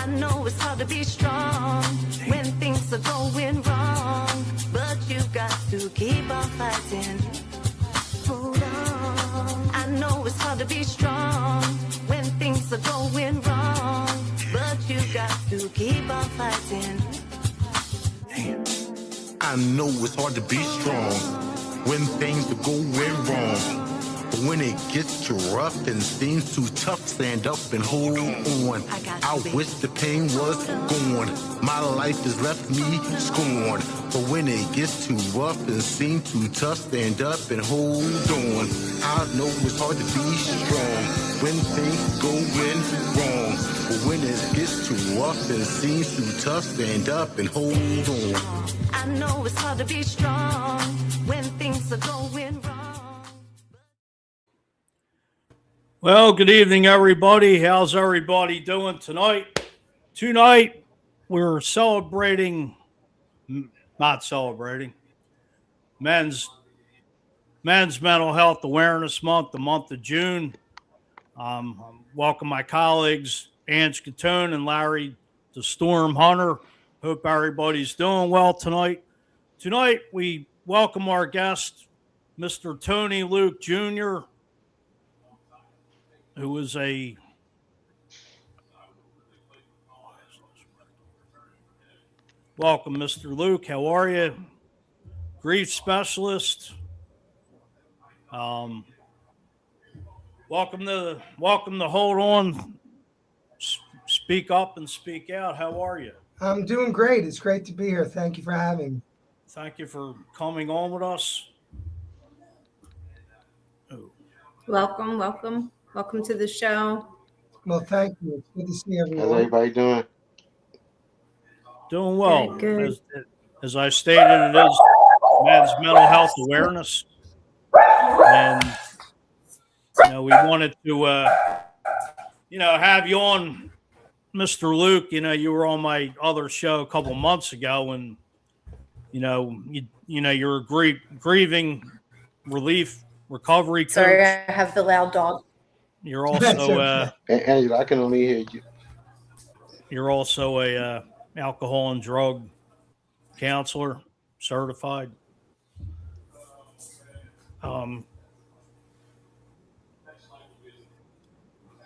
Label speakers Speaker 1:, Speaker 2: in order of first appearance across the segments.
Speaker 1: I know it's hard to be strong when things are going wrong, but you've got to keep on fighting. Hold on. I know it's hard to be strong when things are going wrong, but you've got to keep on fighting.
Speaker 2: I know it's hard to be strong when things are going wrong. But when it gets too rough and seems too tough, stand up and hold on. I wish the pain was gone. My life has left me scorned. But when it gets too rough and seems too tough, stand up and hold on. I know it's hard to be strong when things going wrong. But when it gets too rough and seems too tough, stand up and hold on.
Speaker 1: I know it's hard to be strong when things are going wrong.
Speaker 3: Well, good evening, everybody. How's everybody doing tonight? Tonight, we're not celebrating, Men's Mental Health Awareness Month, the month of June. Welcome my colleagues, Ange Catone and Larry the Storm Hunter. Hope everybody's doing well tonight. Tonight, we welcome our guest, Mr. Tony Luke Jr., who is a welcome, Mr. Luke. How are you? Grief specialist. Welcome to Hold On, Speak Up and Speak Out. How are you?
Speaker 4: I'm doing great. It's great to be here. Thank you for having me.
Speaker 3: Thank you for coming on with us.
Speaker 5: Welcome to the show.
Speaker 4: Well, thank you. It's good to see everyone.
Speaker 6: How's everybody doing?
Speaker 3: Doing well.
Speaker 5: Good.
Speaker 3: As I stated, it is Men's Mental Health Awareness. And, we wanted to, have you on, Mr. Luke. You were on my other show a couple months ago, and, you're a grieving relief recovery coach.
Speaker 5: Sorry, I have the loud dog.
Speaker 3: You're also
Speaker 6: Angela, I can only hear you.
Speaker 3: You're also a alcohol and drug counselor, certified.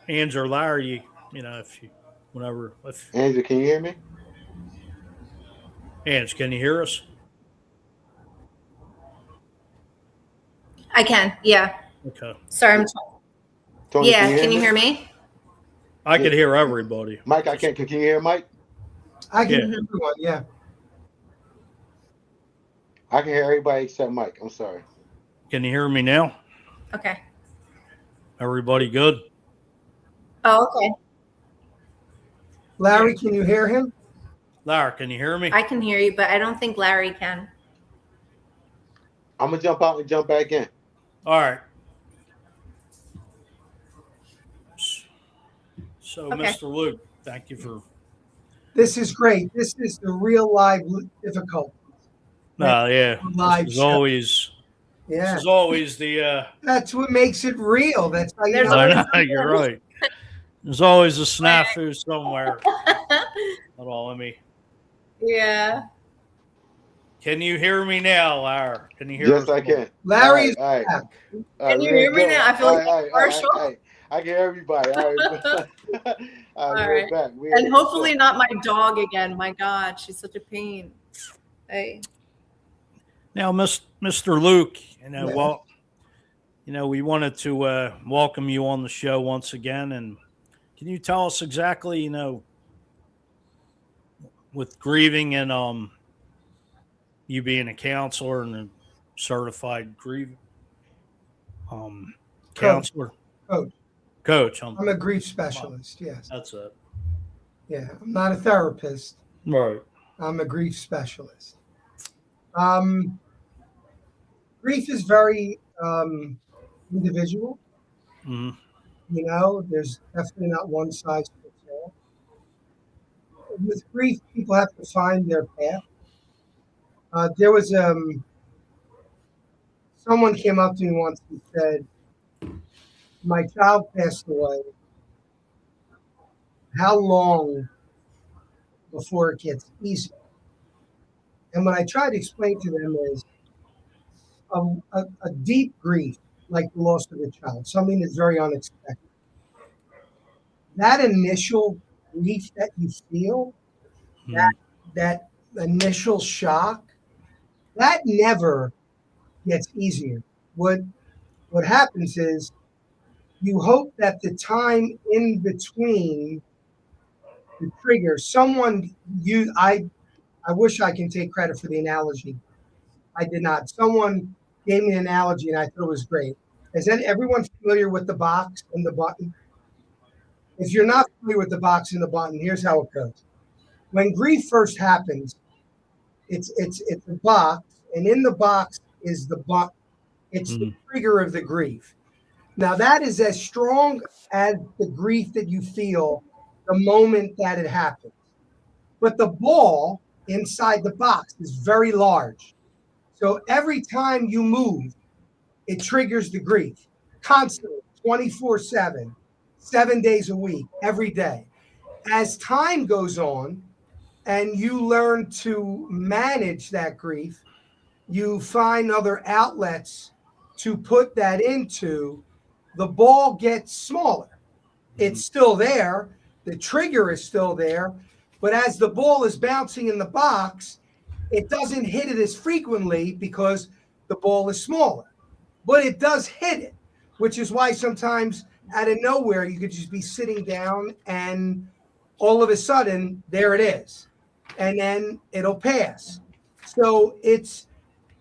Speaker 3: Ange or Larry,
Speaker 6: Angela, can you hear me?
Speaker 3: Ange, can you hear us?
Speaker 5: I can, yeah.
Speaker 3: Okay.
Speaker 5: Sorry, I'm
Speaker 6: Tony,
Speaker 5: yeah, can you hear me?
Speaker 3: I could hear everybody.
Speaker 6: Mike, I can't. Can you hear Mike?
Speaker 4: I can hear everyone, yeah.
Speaker 6: I can hear everybody except Mike. I'm sorry.
Speaker 3: Can you hear me now?
Speaker 5: Okay.
Speaker 3: Everybody good?
Speaker 5: Oh, okay.
Speaker 4: Larry, can you hear him?
Speaker 3: Larry, can you hear me?
Speaker 5: I can hear you, but I don't think Larry can.
Speaker 6: I'm gonna jump out and jump back in.
Speaker 3: All right. So,
Speaker 5: Okay.
Speaker 3: Mr. Luke, thank you for.
Speaker 4: This is great. This is the real live difficulty.
Speaker 3: Yeah.
Speaker 4: Live
Speaker 3: This is
Speaker 4: show.
Speaker 3: always.
Speaker 4: Yeah.
Speaker 3: This is always the.
Speaker 4: That's what makes it real. That's how you
Speaker 5: There's
Speaker 4: know.
Speaker 3: I know, you're right. There's always a snafu somewhere. Hold on, let me.
Speaker 5: Yeah.
Speaker 3: Can you hear me now, Larry? Can you hear
Speaker 6: Yes,
Speaker 3: us?
Speaker 6: I can.
Speaker 4: Larry's
Speaker 6: All right.
Speaker 4: back.
Speaker 5: Can you hear me now? I feel like a commercial.
Speaker 6: I can hear everybody. All right.
Speaker 5: All
Speaker 6: we're
Speaker 5: right.
Speaker 6: back.
Speaker 5: And hopefully not my dog again. My God, she's such a pain. Hey.
Speaker 3: Now, Mr. Luke,
Speaker 4: Yeah.
Speaker 3: we wanted to welcome you on the show once again. And can you tell us exactly, with grieving and you being a counselor and a certified grieving counselor? Coach.
Speaker 4: I'm a grief specialist, yes.
Speaker 3: That's it.
Speaker 4: Yeah, I'm not a therapist.
Speaker 3: Right.
Speaker 4: I'm a grief specialist. Grief is very individual.
Speaker 3: Mm-hmm.
Speaker 4: There's definitely not one size fits all. With grief, people have to find their path. There was someone came up to me once and said, "My child passed away. How long before it gets easier. And what I try to explain to them is a deep grief, like the loss of a child, something that's very unexpected. That initial grief that you feel, that that initial shock, that never gets easier. What happens is you hope that the time in between the trigger, I wish I can take credit for the analogy. I did not. Someone gave me an analogy and I thought it was great. Is that everyone familiar with the box and the button? If you're not familiar with the box and the button, here's how it goes. When grief first happens, it's a box, and in the box is the button. It's the trigger of the grief. Now that is as strong as the grief that you feel the moment that it happens. But the ball inside the box is very large. So every time you move, it triggers the grief constantly, 24/7, 7 days a week, every day. As time goes on and you learn to manage that grief, you find other outlets to put that into, the ball gets smaller. It's still there. The trigger is still there. But as the ball is bouncing in the box, it doesn't hit it as frequently because the ball is smaller. But it does hit it, which is why sometimes out of nowhere, you could just be sitting down and all of a sudden, there it is. And then it'll pass. So it's,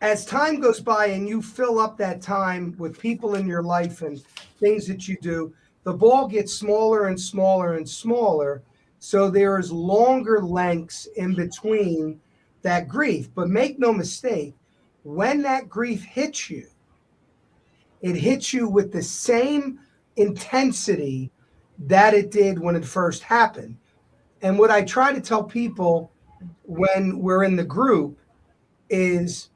Speaker 4: as time goes by and you fill up that time with people in your life and things that you do, the ball gets smaller and smaller and smaller. So there's longer lengths in between that grief. But make no mistake, when that grief hits you, it hits you with the same intensity that it did when it first happened. And what I try to tell people when we're in the group is,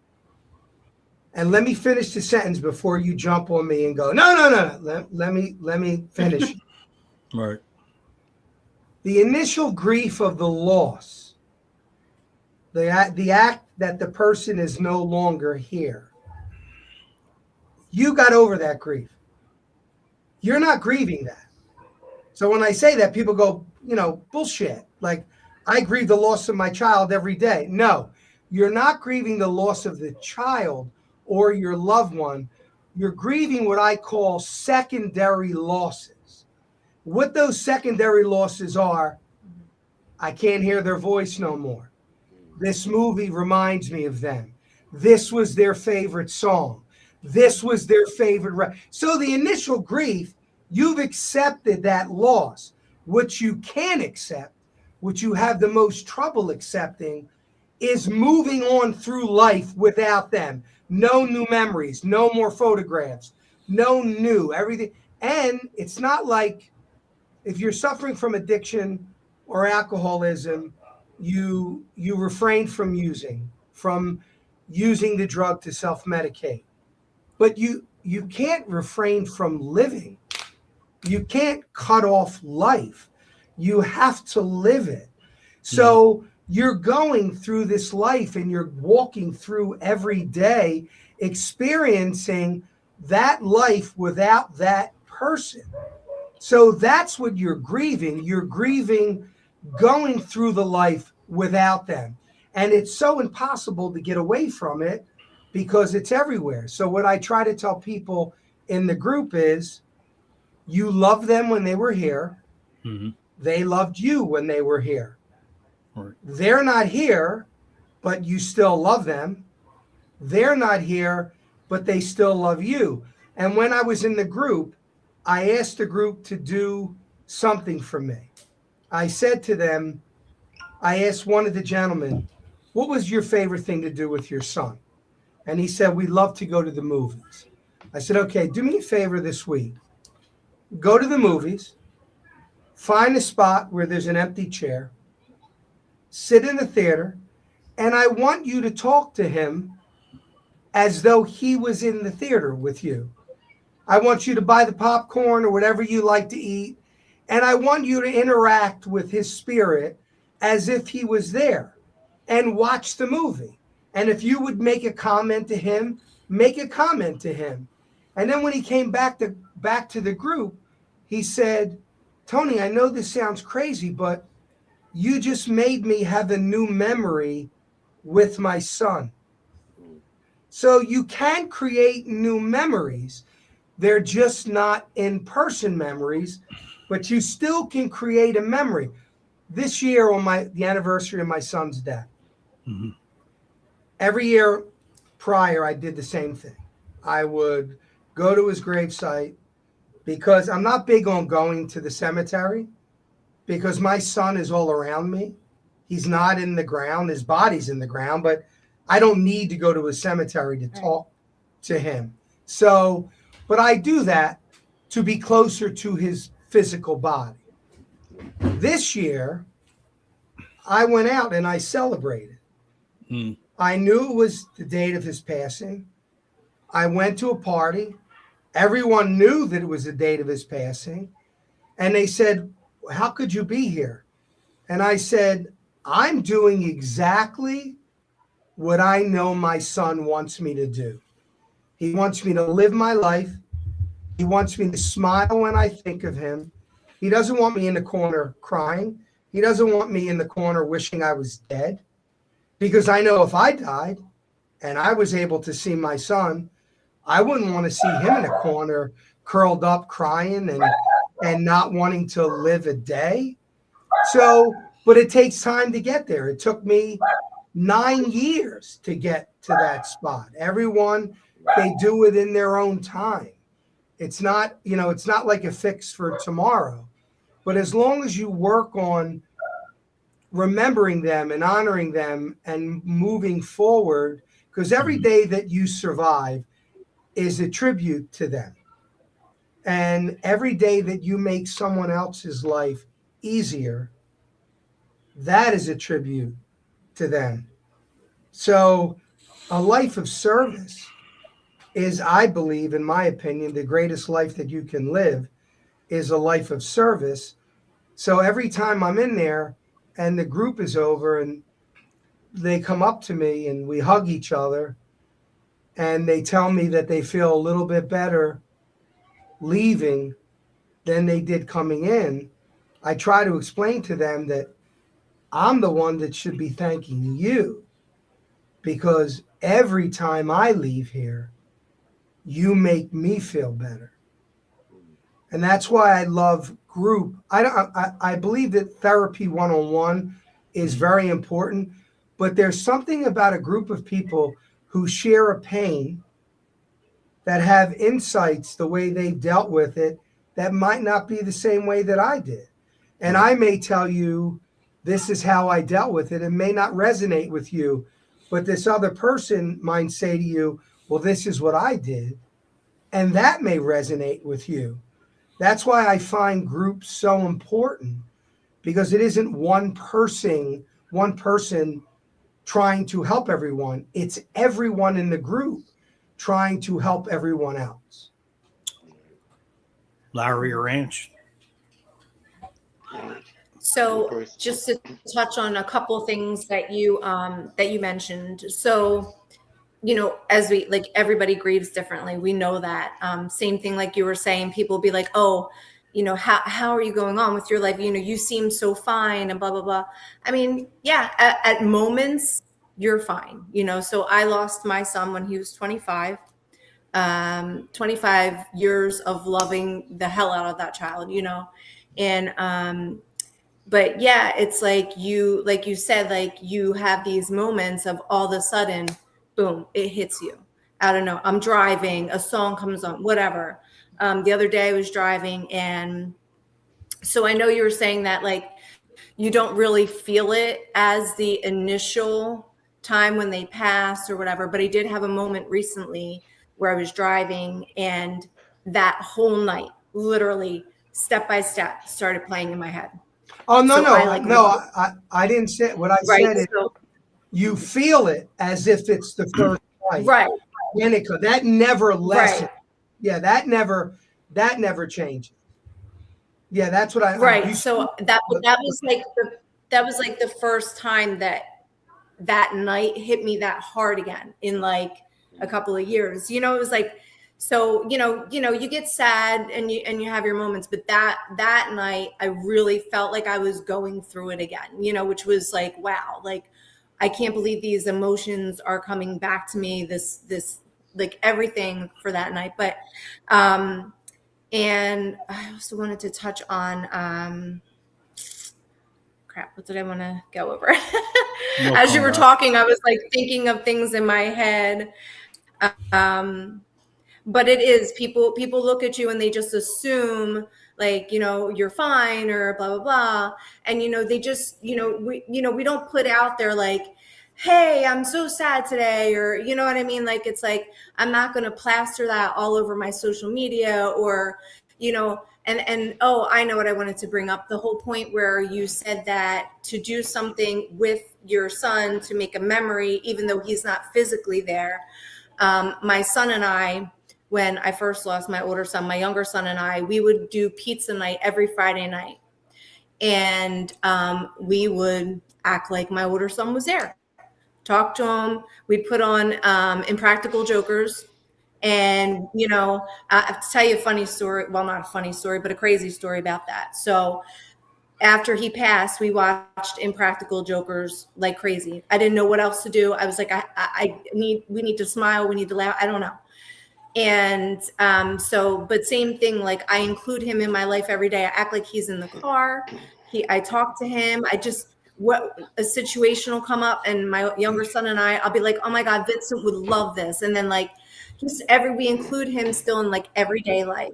Speaker 4: and let me finish the sentence before you jump on me and go, no. Let me finish.
Speaker 3: Right.
Speaker 4: The initial grief of the loss, the act that the person is no longer here, you got over that grief. You're not grieving that. So when I say that, people go, bullshit. Like, I grieve the loss of my child every day. No, you're not grieving the loss of the child or your loved one. You're grieving what I call secondary losses. What those secondary losses are, I can't hear their voice no more. This movie reminds me of them. This was their favorite song. This was their favorite. So the initial grief, you've accepted that loss. What you can accept, what you have the most trouble accepting, is moving on through life without them. No new memories, no more photographs, no new everything. And it's not like if you're suffering from addiction or alcoholism, you refrain from using the drug to self-medicate. But you can't refrain from living. You can't cut off life. You have to live it. So you're going through this life and you're walking through every day experiencing that life without that person. So that's what you're grieving. You're grieving going through the life without them. And it's so impossible to get away from it because it's everywhere. So what I try to tell people in the group is, you loved them when they were here. Mm-hmm. They loved you when they were here. Right. They're not here, but you still love them. They're not here, but they still love you. And when I was in the group, I asked the group to do something for me. I said to them, I asked one of the gentlemen, what was your favorite thing to do with your son? And he said, we love to go to the movies. I said, okay, do me a favor this week. Go to the movies, find a spot where there's an empty chair, sit in the theater, and I want you to talk to him as though he was in the theater with you. I want you to buy the popcorn or whatever you like to eat, and I want you to interact with his spirit as if he was there and watch the movie. And if you would make a comment to him, make a comment to him. And then when he came back to the group, he said, Tony, I know this sounds crazy, but you just made me have a new memory with my son. So you can create new memories. They're just not in-person memories, but you still can create a memory. This year on the anniversary of my son's death, every year prior, I did the same thing. I would go to his gravesite because I'm not big on going to the cemetery because my son is all around me. He's not in the ground. His body's in the ground, but I don't need to go to a cemetery to talk to him. So, but I do that to be closer to his physical body. This year, I went out and I celebrated. I knew it was the date of his passing. I went to a party. Everyone knew that it was the date of his passing. And they said, how could you be here? And I said, I'm doing exactly what I know my son wants me to do. He wants me to live my life. He wants me to smile when I think of him. He doesn't want me in the corner crying. He doesn't want me in the corner wishing I was dead. Because I know if I died and I was able to see my son, I wouldn't want to see him in a corner curled up crying and not wanting to live a day. So, but it takes time to get there. It took me 9 years to get to that spot. Everyone, they do it in their own time. It's not, it's not like a fix for tomorrow. But as long as you work on remembering them and honoring them and moving forward, because every day that you survive is a tribute to them. And every day that you make someone else's life easier, that is a tribute to them. So a life of service is, I believe, in my opinion, the greatest life that you can live is a life of service. So every time I'm in there and the group is over and they come up to me and we hug each other and they tell me that they feel a little bit better leaving than they did coming in, I try to explain to them that I'm the one that should be thanking you, because every time I leave here, you make me feel better. And that's why I love group. I believe that therapy one-on-one is very important, but there's something about a group of people who share a pain, that have insights the way they dealt with it, that might not be the same way that I did. And I may tell you, this is how I dealt with it. It may not resonate with you, but this other person might say to you, well, this is what I did. And that may resonate with you. That's why I find groups so important, because it isn't one person trying to help everyone. It's everyone in the group trying to help everyone else.
Speaker 3: Larry Ranch.
Speaker 5: So just to touch on a couple things that you mentioned. So, as we, like, everybody grieves differently. We know that. Same thing, like you were saying, people will be like, oh, how are you going on with your life? You seem so fine and blah, blah, blah. I mean, yeah, at moments you're fine. So I lost my son when he was 25, 25 years of loving the hell out of that child, and, but yeah, it's like you said, like you have these moments of all of a sudden, boom, it hits you. I don't know. I'm driving, a song comes on, whatever. The other day I was driving, and so I know you were saying that, like, you don't really feel it as the initial time when they pass or whatever, but I did have a moment recently where I was driving, and that whole night, literally step by step, started playing in my head.
Speaker 4: Oh, no,
Speaker 5: So
Speaker 4: I didn't say what I said. Is you feel it as if it's the first night.
Speaker 5: Right.
Speaker 4: That never lessens.
Speaker 5: Right.
Speaker 4: Yeah, that never changes. Yeah, that's what I.
Speaker 5: Right. So that was like that was like the first time that night hit me that hard again in like a couple of years. You know, it was like, so, you get sad and you have your moments, but that night I really felt like I was going through it again, which was like, wow, like I can't believe these emotions are coming back to me, this like everything for that night. But and I also wanted to touch on crap, what did I want to go over? As you were talking, I was like thinking of things in my head. But it is people look at you and they just assume like, you're fine or blah, blah, blah. And, they just, we don't put out there like, hey, I'm so sad today. Or, you know what I mean? Like, it's like, I'm not going to plaster that all over my social media or, and oh, I know what I wanted to bring up. The whole point where you said that to do something with your son to make a memory, even though he's not physically there. My son and I, when I first lost my older son, my younger son and I, we would do pizza night every Friday night. And we would act like my older son was there. Talk to him. We'd put on Impractical Jokers. And, I have to tell you a funny story. Well, not a funny story, but a crazy story about that. So after he passed, we watched Impractical Jokers like crazy. I didn't know what else to do. I was like, we need to smile. We need to laugh. I don't know. And but same thing, like I include him in my life every day. I act like he's in the car. I talk to him. What a situation will come up and my younger son and I'll be like, oh my God, Vincent would love this. And then like we include him still in like everyday life.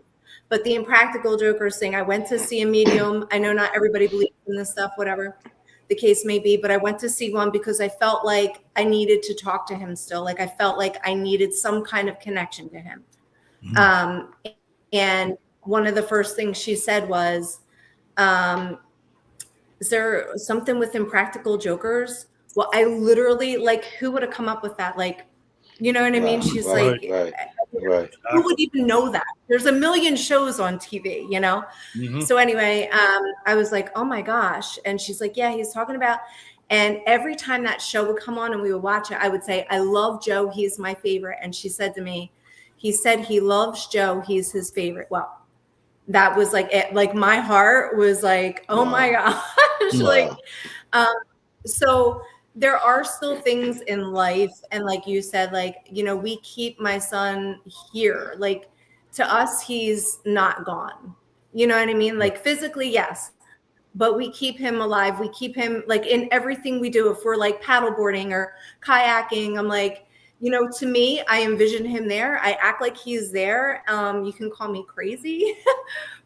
Speaker 5: But the Impractical Jokers thing, I went to see a medium. I know not everybody believes in this stuff, whatever the case may be, but I went to see one because I felt like I needed to talk to him still. Like I felt like I needed some kind of connection to him. Mm-hmm. And one of the first things she said was, is there something with Impractical Jokers? Well, I literally, like, who would have come up with that? Like, you know what I mean? She's
Speaker 6: right.
Speaker 5: Who would even know that? There's a million shows on TV, Mm-hmm. So anyway, I was like, oh my gosh. And she's like, yeah, he's talking about, and every time that show would come on and we would watch it, I would say, I love Joe. He's my favorite. And she said to me, he said he loves Joe. He's his favorite. Well, that was like it. Like my heart was like, oh my gosh. Like, so there are still things in life. And like you said, like, we keep my son here. Like to us, he's not gone. You know what I mean? Like physically, yes. But we keep him alive. We keep him like in everything we do. If we're like paddleboarding or kayaking, I'm like, to me, I envision him there. I act like he's there. You can call me crazy,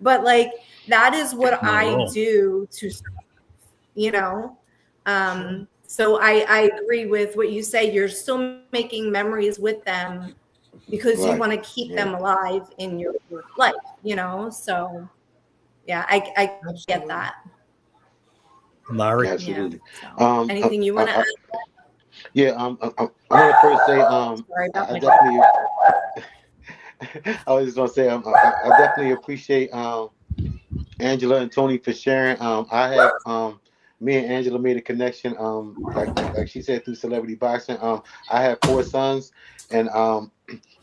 Speaker 5: but like, that is what I do to, so I agree with what you say. You're still making memories with them because you want to keep them alive in your life, so yeah, I get that.
Speaker 3: Larry.
Speaker 6: Absolutely.
Speaker 5: Yeah. So, anything you want to add?
Speaker 6: Yeah, I want to first say, I definitely, I was just going to say, I definitely appreciate Angela and Tony for sharing. I have, me and Angela made a connection, like she said, through Celebrity Boxing. I have 4 sons, and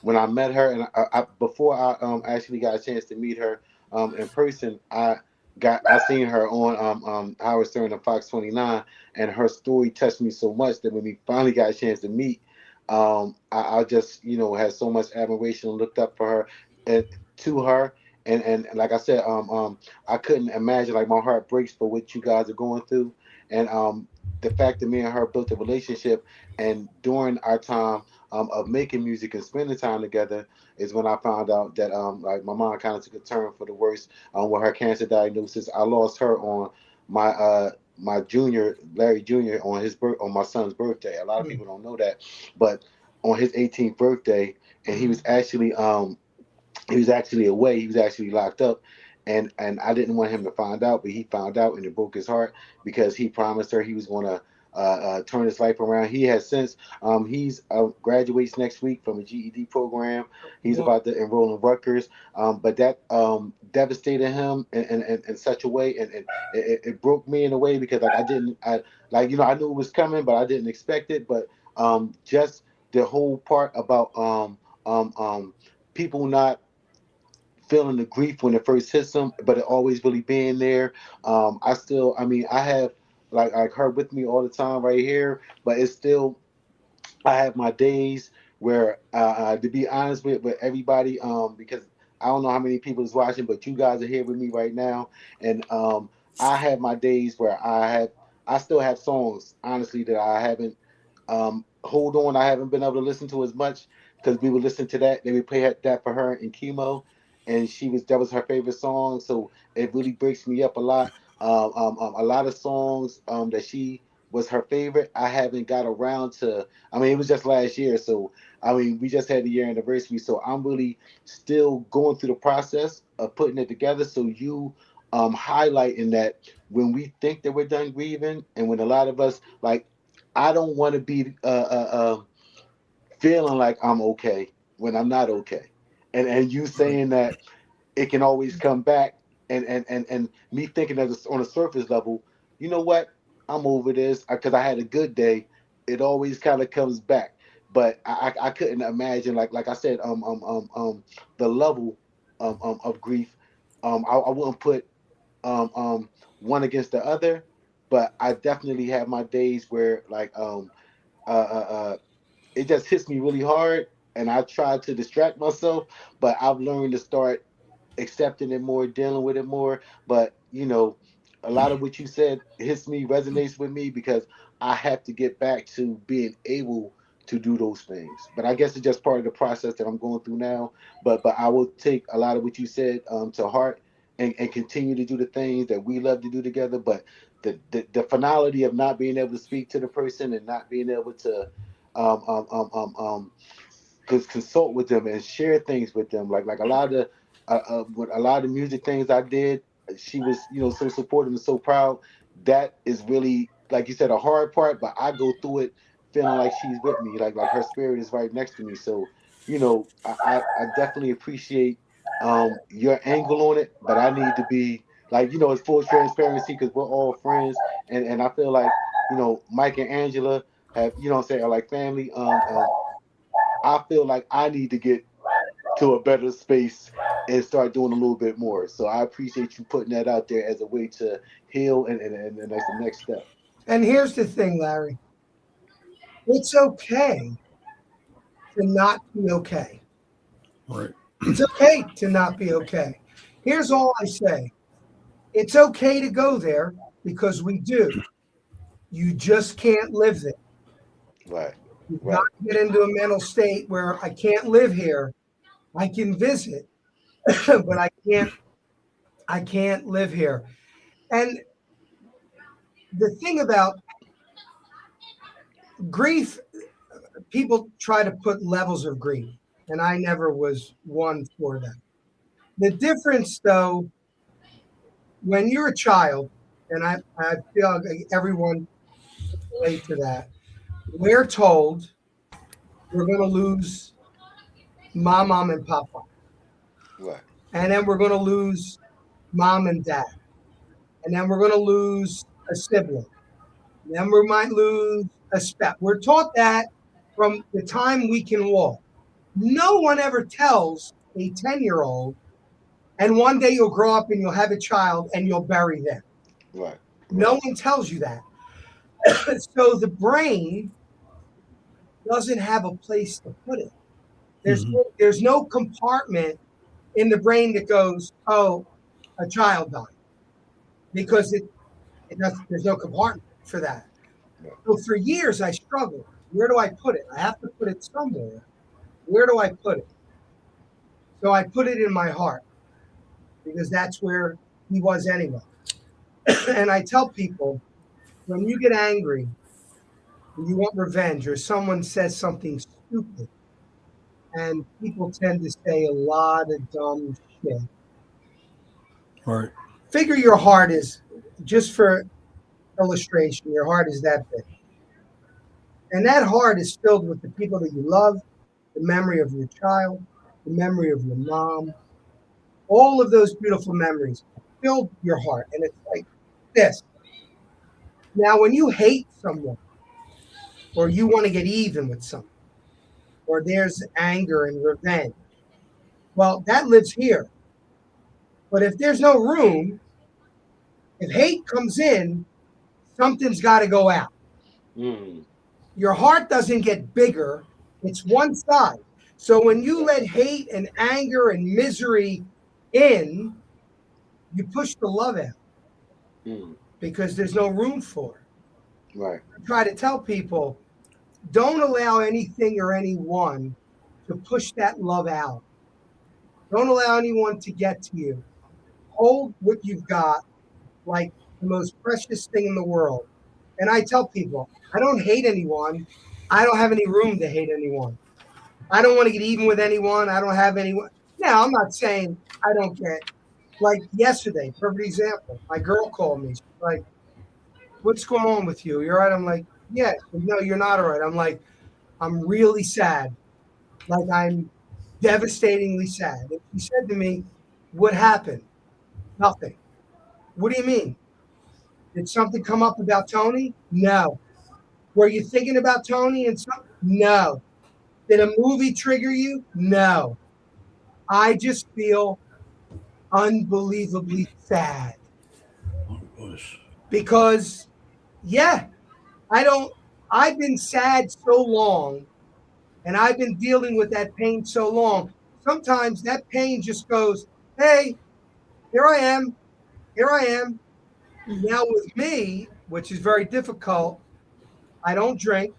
Speaker 6: when I met her, and I before I actually got a chance to meet her in person, I seen her on Howard Stern and Fox 29, and her story touched me so much that when we finally got a chance to meet, I just had so much admiration and looked up for her and to her. And like I said, I couldn't imagine, like my heart breaks for what you guys are going through. And the fact that me and her built a relationship, and during our time of making music and spending time together is when I found out that like my mom kind of took a turn for the worse with her cancer diagnosis. I lost her on my junior, Larry Jr., on my son's birthday. A lot of people don't know that, but on his 18th birthday, and he was actually away. He was actually locked up, and I didn't want him to find out, but he found out, and it broke his heart because he promised her he was going to turn his life around. He has since he's graduates next week from a GED program. He's about to enroll in Rutgers. But that devastated him in such a way, and it broke me in a way because I knew it was coming, but I didn't expect it. But just the whole part about people not feeling the grief when it first hits them, but it always really being there. I have like her with me all the time right here, but it's still, I have my days where, to be honest with everybody, because I don't know how many people is watching, but you guys are here with me right now, and I have my days where I still have songs, honestly, that I haven't, hold on, I haven't been able to listen to as much because we would listen to that. They would play that for her in chemo, and that was her favorite song. So it really breaks me up a lot. A lot of songs that she was her favorite, I haven't got around to. I mean, it was just last year, so I mean, we just had the year anniversary. So I'm really still going through the process of putting it together. So you highlighting that when we think that we're done grieving, and when a lot of us like, I don't want to be feeling like I'm okay when I'm not okay, and you saying that it can always come back, and me thinking that it's on a surface level, you know what, I'm over this because I had a good day. It always kind of comes back, but I couldn't imagine, like I said, the level of grief. I wouldn't put one against the other, but I definitely have my days where like uh, uh, uh, it just hits me really hard, and I try to distract myself, but I've learned to start accepting it more, dealing with it more. But a lot of what you said hits me, resonates with me, because I have to get back to being able to do those things. But I guess it's just part of the process that I'm going through now. But I will take a lot of what you said to heart, and continue to do the things that we love to do together. But the finality of not being able to speak to the person and not being able to um, um, um, um, um, consult with them and share things with them. Like a lot of with a lot of music things I did, she was so supportive and so proud. That is really, like you said, a hard part. But I go through it feeling like she's with me, like her spirit is right next to me. So I definitely appreciate your angle on it. But I need to be like, it's full transparency because we're all friends, and I feel like Mike and Angela have, what I'm saying, are like family. I feel like I need to get to a better space and start doing a little bit more. So I appreciate you putting that out there as a way to heal, and that's the next step.
Speaker 4: And here's the thing, Larry. It's okay to not be okay.
Speaker 3: Right.
Speaker 4: It's okay to not be okay. Here's all I say. It's okay to go there because we do. You just can't live there.
Speaker 6: Right.
Speaker 4: You've
Speaker 6: Right.
Speaker 4: got to get into a mental state where I can't live here. I can visit, but I can't live here. And the thing about grief, people try to put levels of grief, and I never was one for that. The difference, though, when you're a child, and I feel like everyone can relate to that, we're told we're going to lose mom, and papa.
Speaker 6: Right.
Speaker 4: And then we're going to lose mom and dad. And then we're going to lose a sibling. And then we might lose a spouse. We're taught that from the time we can walk. No one ever tells a 10-year-old, and one day you'll grow up and you'll have a child and you'll bury them.
Speaker 6: Right.
Speaker 4: No one tells you that. So the brain doesn't have a place to put it. There's no compartment in the brain that goes, oh, a child died, because there's no compartment for that. So for years I struggled. Where do I put it? I have to put it somewhere. Where do I put it? So I put it in my heart, because that's where he was anyway. And I tell people, when you get angry, when you want revenge, or someone says something stupid, and people tend to say a lot of dumb shit.
Speaker 3: Right.
Speaker 4: Figure your heart is, just for illustration, your heart is that big. And that heart is filled with the people that you love, the memory of your child, the memory of your mom. All of those beautiful memories fill your heart. And it's like this. Now, when you hate someone, or you want to get even with someone, or there's anger and revenge, well, that lives here. But if there's no room, if hate comes in, something's got to go out. Your heart doesn't get bigger, it's one side. So when you let hate and anger and misery in, you push the love out because there's no room for it.
Speaker 6: Right.
Speaker 4: I try to tell people, don't allow anything or anyone to push that love out. Don't allow anyone to get to you. Hold what you've got like the most precious thing in the world. And I tell people, I don't hate anyone. I don't have any room to hate anyone. I don't want to get even with anyone. I don't have anyone. Now, I'm not saying I don't get, like yesterday, perfect example. My girl called me. She's like, what's going on with you? You're right. I'm like, yes. No, you're not all right. I'm like, I'm really sad. Like, I'm devastatingly sad. And she said to me, what happened? Nothing. What do you mean? Did something come up about Tony? No. Were you thinking about Tony and something? No. Did a movie trigger you? No. I just feel unbelievably sad. Because, yeah, I've been sad so long, and I've been dealing with that pain so long. Sometimes that pain just goes, hey, here I am. Here I am. Now with me, which is very difficult, I don't drink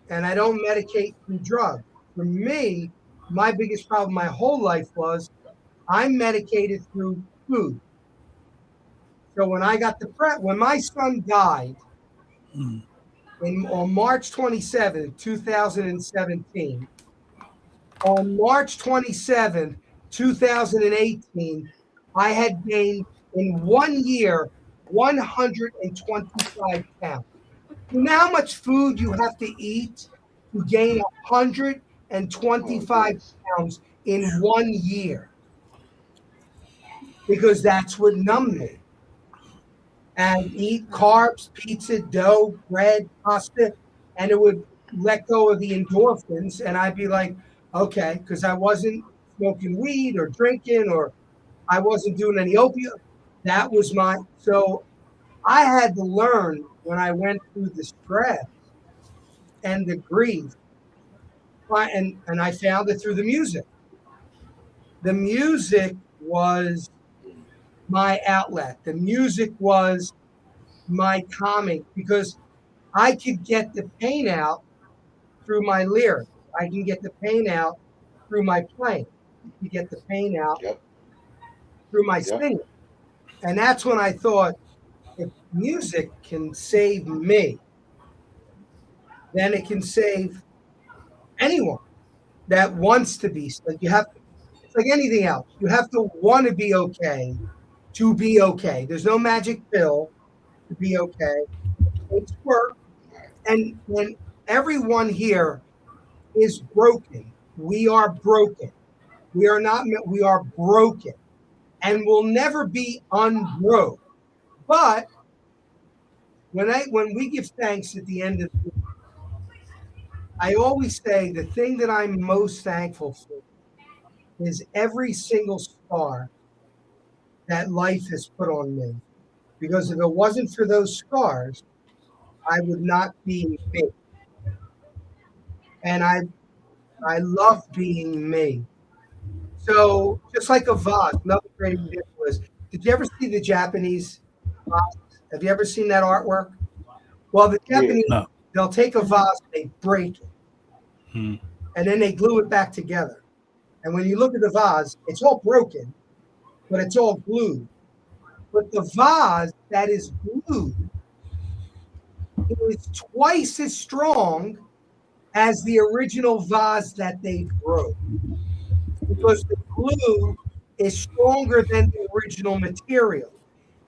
Speaker 4: and I don't medicate through drugs. For me, my biggest problem my whole life was I'm medicated through food. So when I got depressed, when my son died on March 27, 2017, on March 27, 2018, I had gained in 1 year 125 pounds. You know how much food you have to eat to gain 125 pounds in 1 year? Because that's what numbed me. And eat carbs, pizza, dough, bread, pasta, and it would let go of the endorphins. And I'd be like, okay, because I wasn't smoking weed or drinking, or I wasn't doing any opium. That was so I had to learn when I went through the stress and the grief, and I found it through the music. The music was my outlet. The music was my calming, because I could get the pain out through my lyrics. I can get the pain out through my playing. I can get the pain out through my singing. And that's when I thought, if music can save me, then it can save anyone that wants to be. Like it's like anything else. You have to want to be okay to be okay. There's no magic pill to be okay. It's work. And when everyone here is broken, we are broken. We are not. We are broken, and we'll never be unbroke. But when we give thanks at the end of the week, I always say the thing that I'm most thankful for is every single scar that life has put on me. Because if it wasn't for those scars, I would not be me. And I love being me. So just like a vase, another great example is, did you ever see the Japanese vase? Have you ever seen that artwork? Well, the Japanese, they'll take a vase, they break it, and then they glue it back together. And when you look at the vase, it's all broken, but it's all glued. But the vase that is glued is twice as strong as the original vase that they broke, because the glue is stronger than the original material.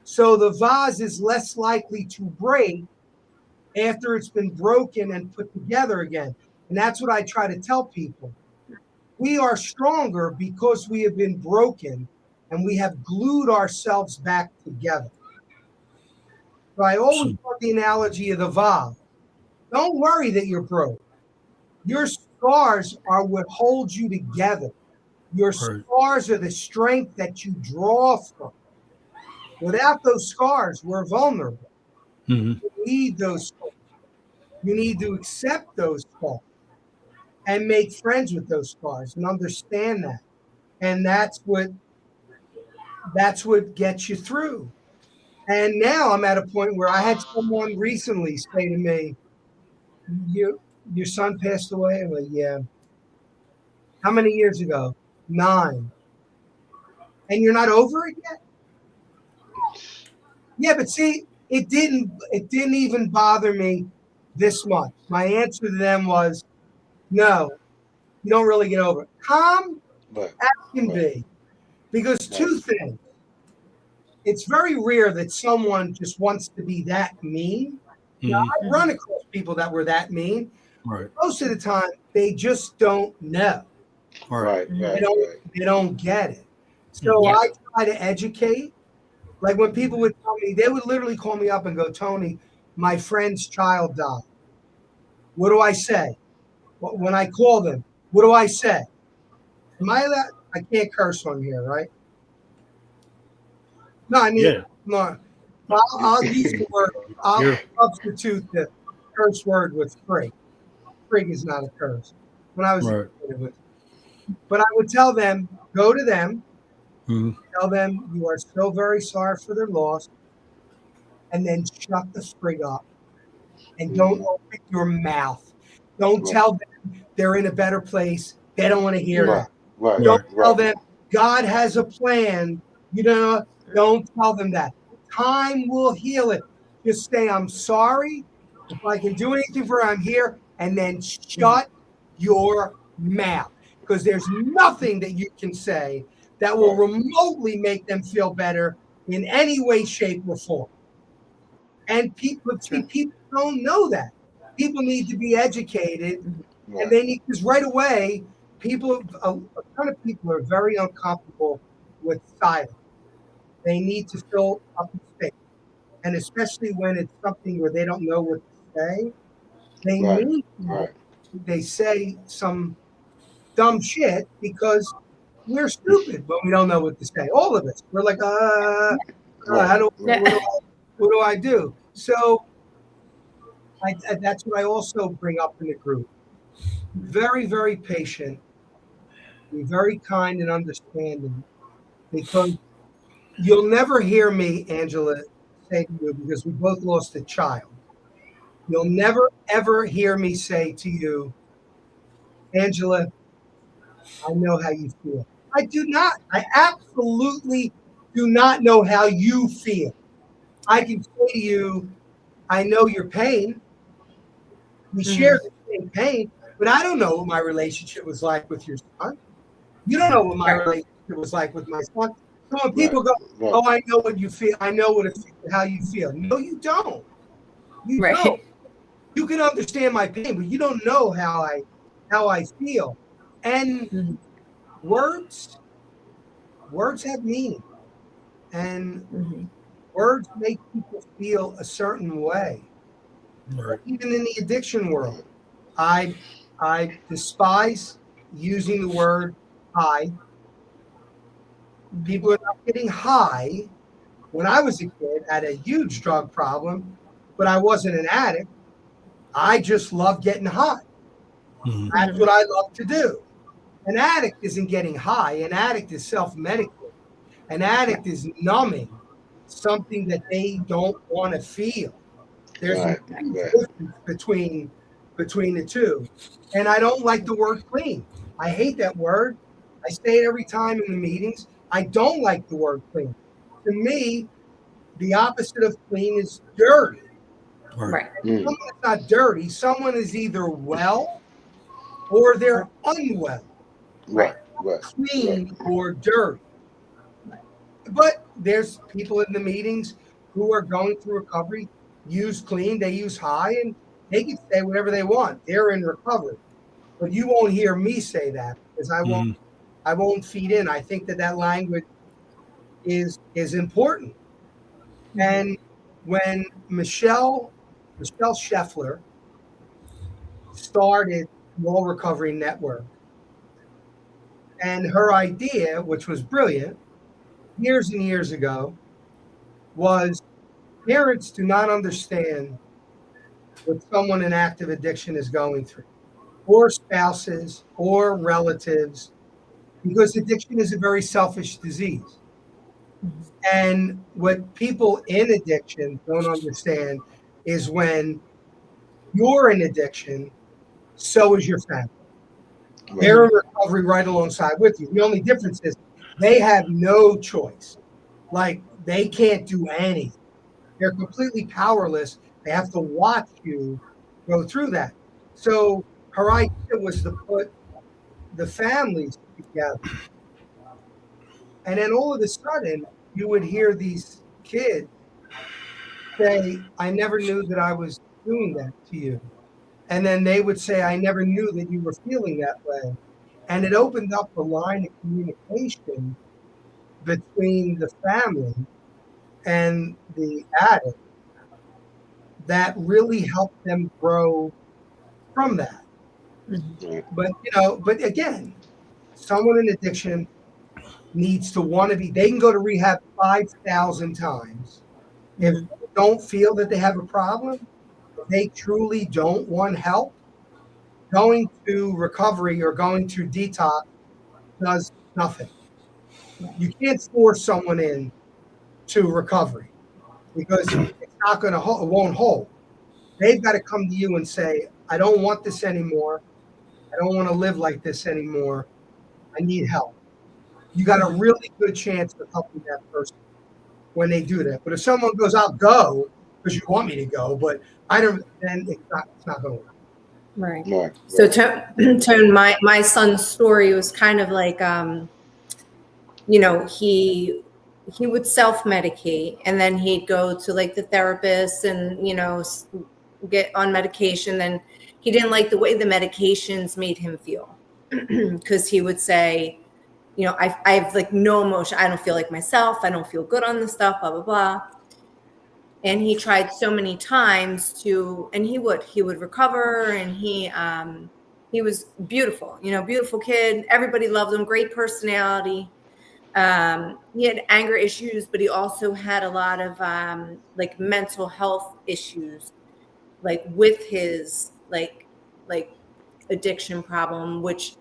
Speaker 4: So the vase is less likely to break after it's been broken and put together again. And that's what I try to tell people. We are stronger because we have been broken and we have glued ourselves back together. So I always love the analogy of the valve. Don't worry that you're broke. Your scars are what holds you together. Your scars are the strength that you draw from. Without those scars, we're vulnerable. You need those scars. You need to accept those scars and make friends with those scars and understand that. And that's what gets you through. And now I'm at a point where I had someone recently say to me, your son passed away? I'm like, yeah. How many years ago? 9. And you're not over it yet? Yeah, but see, it didn't even bother me this much. My answer to them was, no, you don't really get over it. Calm as can be. Because two things. It's very rare that someone just wants to be that mean. Now, I run across people that were that mean.
Speaker 3: Right.
Speaker 4: Most of the time, they just don't know.
Speaker 3: Right.
Speaker 4: They don't get it. So I try to educate. Like when people would tell me, they would literally call me up and go, Tony, my friend's child died. What do I say? When I call them, what do I say? Am I allowed? I can't curse on here, right? No, I mean, no. I'll use the word. I'll substitute the curse word with frig. Frig is not a curse. When I was a kid, but I would tell them, go to them, tell them you are so very sorry for their loss, and then shut the frig up. And don't open your mouth. Don't tell them they're in a better place. They don't want to hear that. Don't tell them God has a plan. You know, don't tell them that. Time will heal it. Just say, I'm sorry. If I can do anything for you, I'm here. And then shut your mouth. Because there's nothing that you can say that will remotely make them feel better in any way, shape, or form. And people don't know that. People need to be educated. And they need, because right away, a ton of people are very uncomfortable with silence. They need to fill up the space. And especially when it's something where they don't know what to say, they say some dumb shit because we're stupid, but we don't know what to say. All of us. We're like, what do I do? So that's what I also bring up in the group. Very, very patient. Be very kind and understanding, because you'll never hear me, Angela, say to you, because we both lost a child. You'll never, ever hear me say to you, Angela, I know how you feel. I do not. I absolutely do not know how you feel. I can say to you, I know your pain. We share the same pain, but I don't know what my relationship was like with your son. You don't know what my relationship was like with my son. So when people go, oh, I know what you feel. I know how you feel. No, you don't. You don't. You can understand my pain, but you don't know how I feel. And words have meaning. And words make people feel a certain way. Even in the addiction world, I despise using the word high. People are not getting high. When I was a kid, I had a huge drug problem, but I wasn't an addict. I just loved getting high. That's what I love to do. An addict isn't getting high. An addict is self-medicating. An addict is numbing something that they don't want to feel. There's a difference between the two. And I don't like the word clean. I hate that word. I say it every time in the meetings. I don't like the word clean. To me, the opposite of clean is dirty. Someone that's not dirty, someone is either well or they're unwell. Clean or dirty. But there's people in the meetings who are going through recovery use clean, they use high, and they can say whatever they want. They're in recovery. But you won't hear me say that because I won't feed in. I think that language is important. And when Michelle Scheffler started Law Recovery Network, and her idea, which was brilliant, years and years ago, was parents do not understand what someone in active addiction is going through, or spouses, or relatives, because addiction is a very selfish disease. And what people in addiction don't understand is when you're in addiction, so is your family. Right. They're in recovery right alongside with you. The only difference is they have no choice. Like, they can't do anything. They're completely powerless. They have to watch you go through that. So her idea was to put the families together. And then all of a sudden, you would hear these kids say, I never knew that I was doing that to you. And then they would say, I never knew that you were feeling that way. And it opened up a line of communication between the family and the addict that really helped them grow from that. But again, someone in addiction needs to want to be, they can go to rehab 5,000 times. If they don't feel that they have a problem, they truly don't want help, going to recovery or going to detox does nothing. You can't force someone in to recovery because it's not going to hold, it won't hold. They've got to come to you and say, I don't want this anymore. I don't want to live like this anymore. I need help. You got a really good chance of helping that person when they do that. But if someone goes, I'll go because you want me to go, but I don't, then it's not going to work.
Speaker 5: Right. Yeah. So Tone, my son's story was kind of like, he would self-medicate and then he'd go to like the therapist and, get on medication. Then he didn't like the way the medications made him feel because he would say, I have like no emotion. I don't feel like myself. I don't feel good on this stuff, blah, blah, blah. And he tried so many times and he would recover, and he was beautiful, beautiful kid. Everybody loved him. Great personality. He had anger issues, but he also had a lot of like mental health issues, like with his like addiction problem, which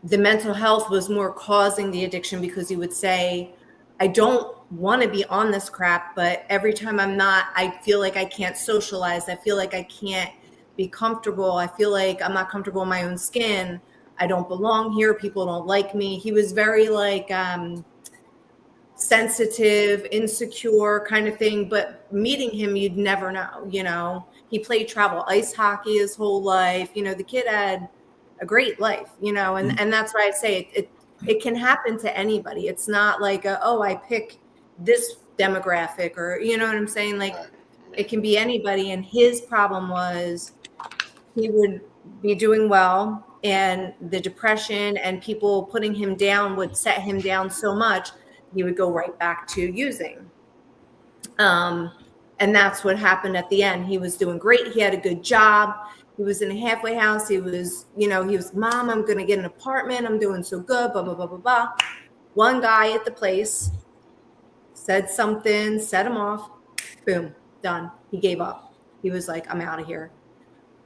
Speaker 5: the mental health was more causing the addiction because he would say, I don't want to be on this crap, but every time I'm not, I feel like I can't socialize. I feel like I can't be comfortable. I feel like I'm not comfortable in my own skin. I don't belong here. People don't like me. He was very like sensitive, insecure kind of thing. But meeting him, you'd never know. He played travel ice hockey his whole life. The kid had a great life, and that's why I say it can happen to anybody. It's not like, I pick this demographic or, you know what I'm saying? Like it can be anybody. And his problem was he would be doing well and the depression and people putting him down would set him down so much, he would go right back to using. And that's what happened at the end. He was doing great. He had a good job. He was in a halfway house. He was, Mom, I'm going to get an apartment. I'm doing so good, blah, blah, blah, blah, blah. One guy at the place said something, set him off, boom, done. He gave up. He was like, I'm out of here.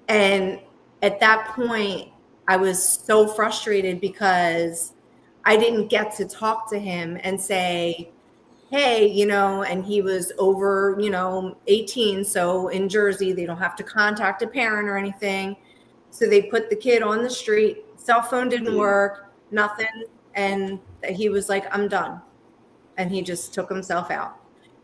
Speaker 5: And at that point, I was so frustrated because I didn't get to talk to him and say, hey, and he was over, 18. So in Jersey, they don't have to contact a parent or anything. So they put the kid on the street. Cell phone didn't work, nothing. And he was like, I'm done. And he just took himself out.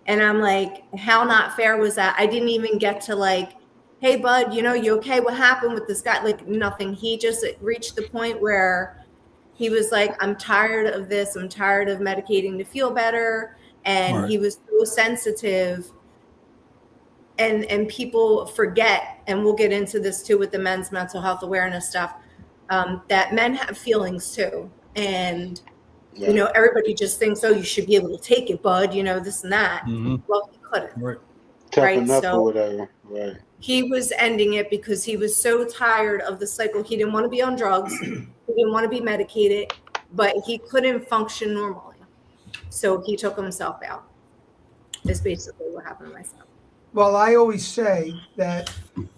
Speaker 5: And I'm like, how not fair was that? I didn't even get to like, hey, bud, you okay? What happened with this guy? Like nothing. He just reached the point where he was like, I'm tired of this. I'm tired of medicating to feel better. And He was so sensitive and people forget, and we'll get into this too with the men's mental health awareness stuff, that men have feelings too. And, you know, everybody just thinks, oh, you should be able to take it, bud, you know, this and that. Well, he couldn't.
Speaker 3: Right.
Speaker 6: Toughen up
Speaker 5: So
Speaker 6: or whatever. Right.
Speaker 5: he was ending it because he was so tired of the cycle. He didn't want to be on drugs. He didn't want to be medicated, but he couldn't function normally. So he took himself out. Is basically what happened to my son.
Speaker 4: Well, I always say that,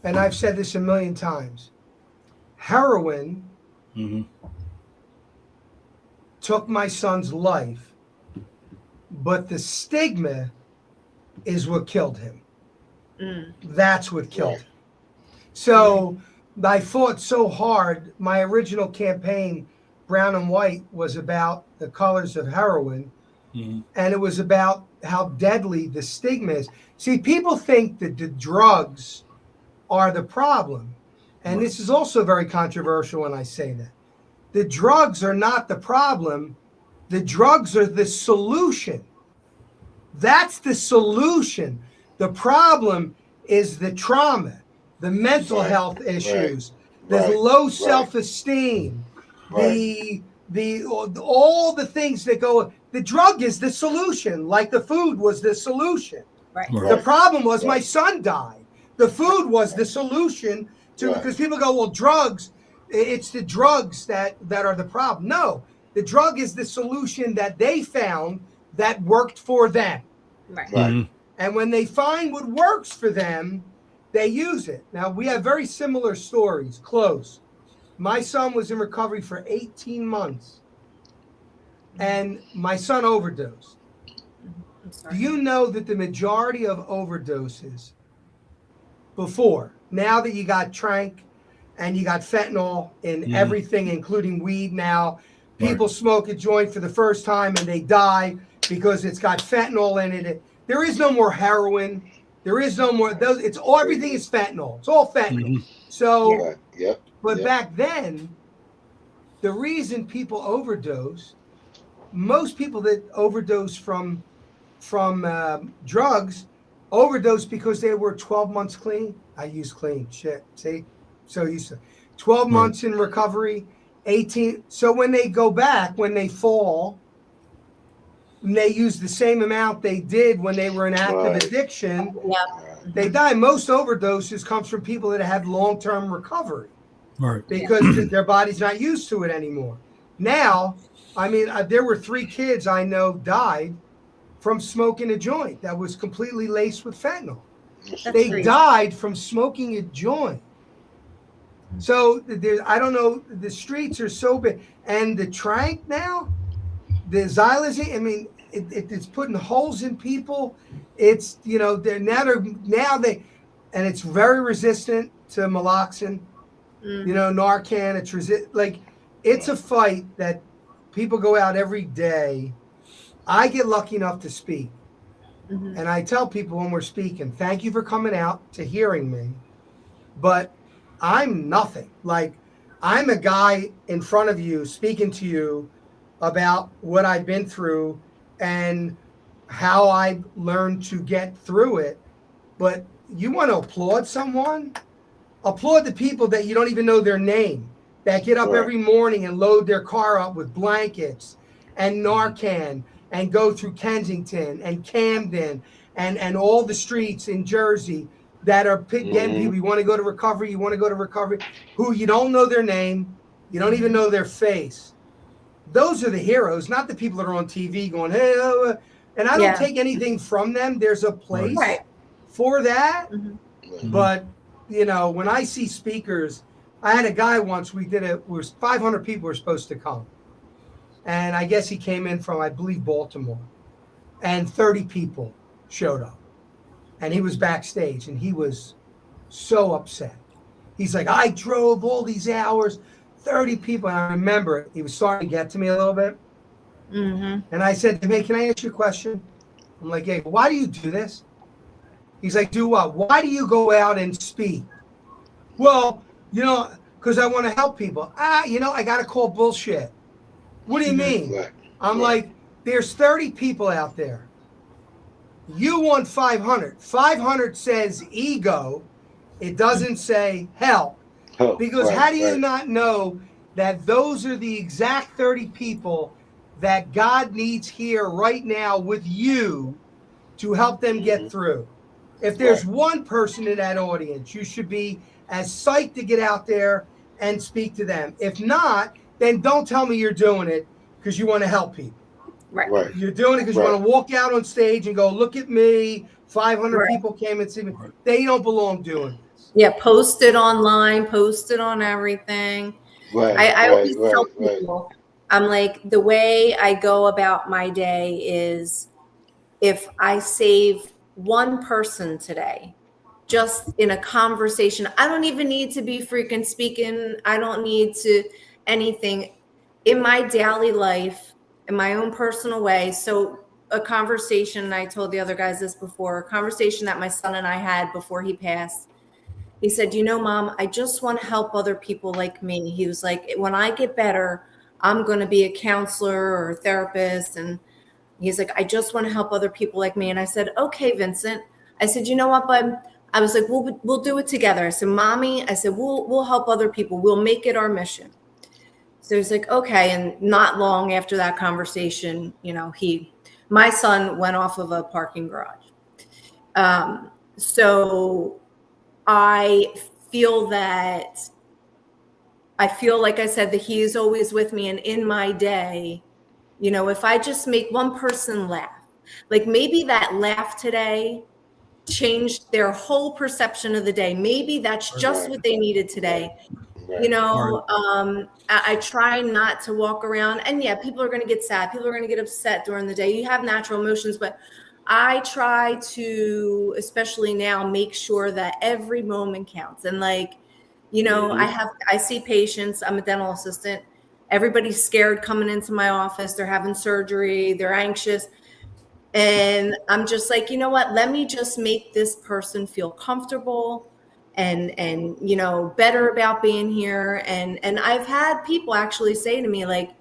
Speaker 4: and I've said this a million times, heroin took my son's life, but the stigma is what killed him. That's what killed him. So I fought so hard. My original campaign, Brown and White, was about the colors of heroin, and it was about how deadly the stigma is. See, people think that the drugs are the problem, and this is also very controversial when I say that. The drugs are not the problem. The drugs are the solution. That's the solution. The problem is the trauma, the mental health issues, the low self-esteem, all the things that go. The drug is the solution, like the food was the solution. The problem was my son died. The food was the solution to, because people go, well, drugs, it's the drugs that are the problem. No, the drug is the solution that they found that worked for them. And when they find what works for them, they use it. Now, we have very similar stories, close. My son was in recovery for 18 months, and my son overdosed. Do you know that the majority of overdoses before, now that you got tranq and you got fentanyl in everything, including weed now, people smoke a joint for the first time and they die because it's got fentanyl in it. There is no more heroin. There is no more. It's all, everything is fentanyl. It's all fentanyl. So, but back then, the reason people overdose, most people that overdose from drugs overdose because they were 12 months clean. I use clean. Shit. See? So used to 12 months in recovery, 18. So when they go back, when they fall, and they use the same amount they did when they were in active addiction, they die. Most overdoses comes from people that had long-term recovery. Because their body's not used to it anymore. Now, I mean, there were 3 kids I know died from smoking a joint that was completely laced with fentanyl. They died from smoking a joint. So I don't know, the streets are so big. And the tranq now, the xylazine, I mean, it's putting holes in people. It's, you know, and it's very resistant to naloxone. You know, Narcan, it's a fight that people go out every day. I get lucky enough to speak. And I tell people when we're speaking, thank you for coming out to hearing me. But I'm nothing. Like, I'm a guy in front of you speaking to you about what I've been through and how I've learned to get through it. But you want to applaud someone? Applaud the people that you don't even know their name, that get up every morning and load their car up with blankets and Narcan and go through Kensington and Camden and all the streets in Jersey that are getting people. You want to go to recovery, who you don't know their name, you don't even know their face. Those are the heroes, not the people that are on TV going, hey, and I don't take anything from them. There's a place for that. But, you know, when I see speakers, I had a guy once, was 500 people were supposed to come. And I guess he came in from, I believe, Baltimore. And 30 people showed up. And he was backstage, and he was so upset. He's like, I drove all these hours, 30 people. And I remember it. He was starting to get to me a little bit. And I said, hey, can I ask you a question? I'm like, hey, why do you do this? He's like, do what? Why do you go out and speak? Well, you know, because I want to help people. You know, I got to call bullshit. What do you mean? I'm like, there's 30 people out there You want 500. 500 says ego. It doesn't say help.
Speaker 6: Oh,
Speaker 4: Because
Speaker 6: right,
Speaker 4: how do you
Speaker 6: right.
Speaker 4: not know that those are the exact 30 people that God needs here right now with you to help them get through? If there's
Speaker 6: Right.
Speaker 4: one person in that audience, you should be as psyched to get out there and speak to them. If not, then don't tell me you're doing it because you want to help people.
Speaker 5: Right.
Speaker 6: Right.
Speaker 4: You're doing it because you
Speaker 6: Right.
Speaker 4: want to walk out on stage and go, look at me. 500
Speaker 5: Right.
Speaker 4: people came and see me. They don't belong doing this.
Speaker 5: Yeah, post it online, post it on everything.
Speaker 6: Right.
Speaker 5: I always
Speaker 6: Right.
Speaker 5: tell
Speaker 6: Right.
Speaker 5: people, I'm like, the way I go about my day is if I save one person today, just in a conversation, I don't even need to be freaking speaking. I don't need to anything in my daily life, in my own personal way. So a conversation, and I told the other guys this before, a conversation that my son and I had before he passed. He said, you know, Mom, I just want to help other people like me. He was like, when I get better, I'm going to be a counselor or a therapist. And he's like, I just want to help other people like me. And I said, okay, Vincent. I said, you know what, bud? I was like, we'll do it together. I said, Mommy, I said, we'll help other people. We'll make it our mission. So he's like, okay. And not long after that conversation, you know, my son went off of a parking garage. So I feel like I said, that he is always with me. And in my day, you know, if I just make one person laugh, like maybe that laugh today changed their whole perception of the day. Maybe that's just what they needed today.
Speaker 6: Right.
Speaker 5: You know, I try not to walk around, and yeah, people are going to get sad. People are going to get upset during the day. You have natural emotions, but I try to, especially now, make sure that every moment counts. And like, you know, I see patients, I'm a dental assistant. Everybody's scared coming into my office. They're having surgery. They're anxious. And I'm just like, you know what, let me just make this person feel comfortable and, you know, better about being here. And I've had people actually say to me, like,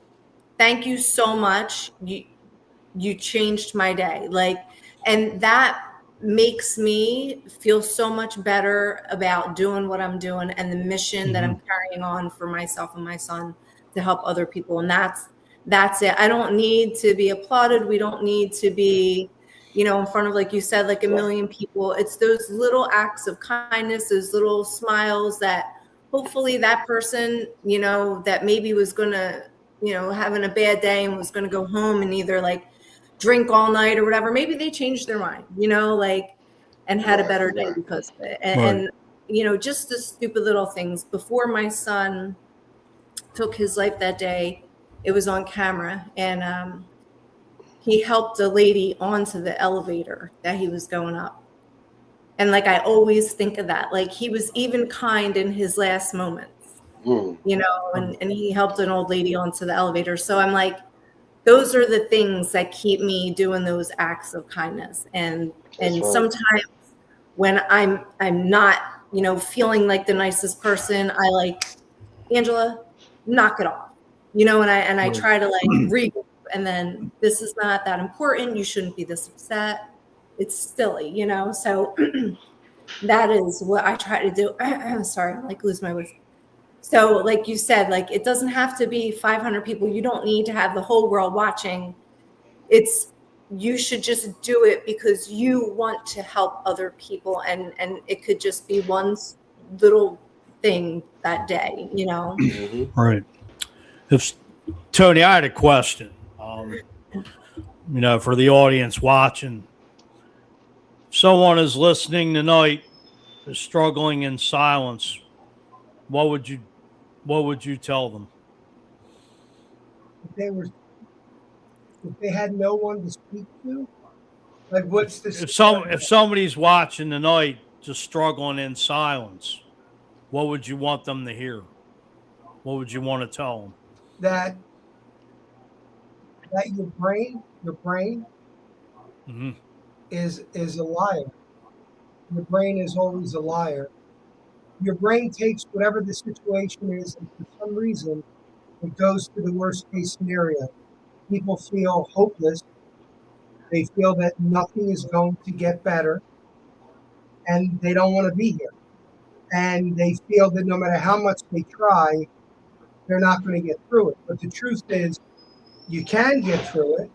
Speaker 5: thank you so much. You changed my day. Like, and that makes me feel so much better about doing what I'm doing and the mission that I'm carrying on for myself and my son to help other people. And that's it. I don't need to be applauded. We don't need to be, you know, in front of, like you said, like a million people. It's those little acts of kindness, those little smiles that hopefully that person, you know, that maybe was going to, you know, having a bad day and was going to go home and either like drink all night or whatever, maybe they changed their mind, you know, like, and had a better day because of it. And, you know, just the stupid little things. Before my son took his life that day, it was on camera, and he helped a lady onto the elevator that he was going up. And like, I always think of that, like he was even kind in his last moments, you know, and he helped an old lady onto the elevator. So I'm like, those are the things that keep me doing those acts of kindness. And sometimes when I'm not, you know, feeling like the nicest person, I like, Angela, knock it off, you know, and I try to like regroup, and then this is not that important. You shouldn't be this upset. It's silly, you know? So that is what I try to do. Sorry, I like lose my voice. So like you said, like it doesn't have to be 500 people. You don't need to have the whole world watching. You should just do it because you want to help other people. And it could just be one little thing that day, you know?
Speaker 3: Right. Tony, I had a question, you know, for the audience watching. Someone is listening tonight, is struggling in silence. What would you tell them?
Speaker 4: If they had no one to speak to, like what's this?
Speaker 3: If somebody's watching tonight just struggling in silence, what would you want them to hear? What would you want to tell them?
Speaker 4: That your brain is a liar. Your brain is always a liar. Your brain takes whatever the situation is, and for some reason, it goes to the worst case scenario. People feel hopeless, They feel that nothing is going to get better, and they don't want to be here. And they feel that no matter how much they try, they're not going to get through it. But the truth is, you can get through it.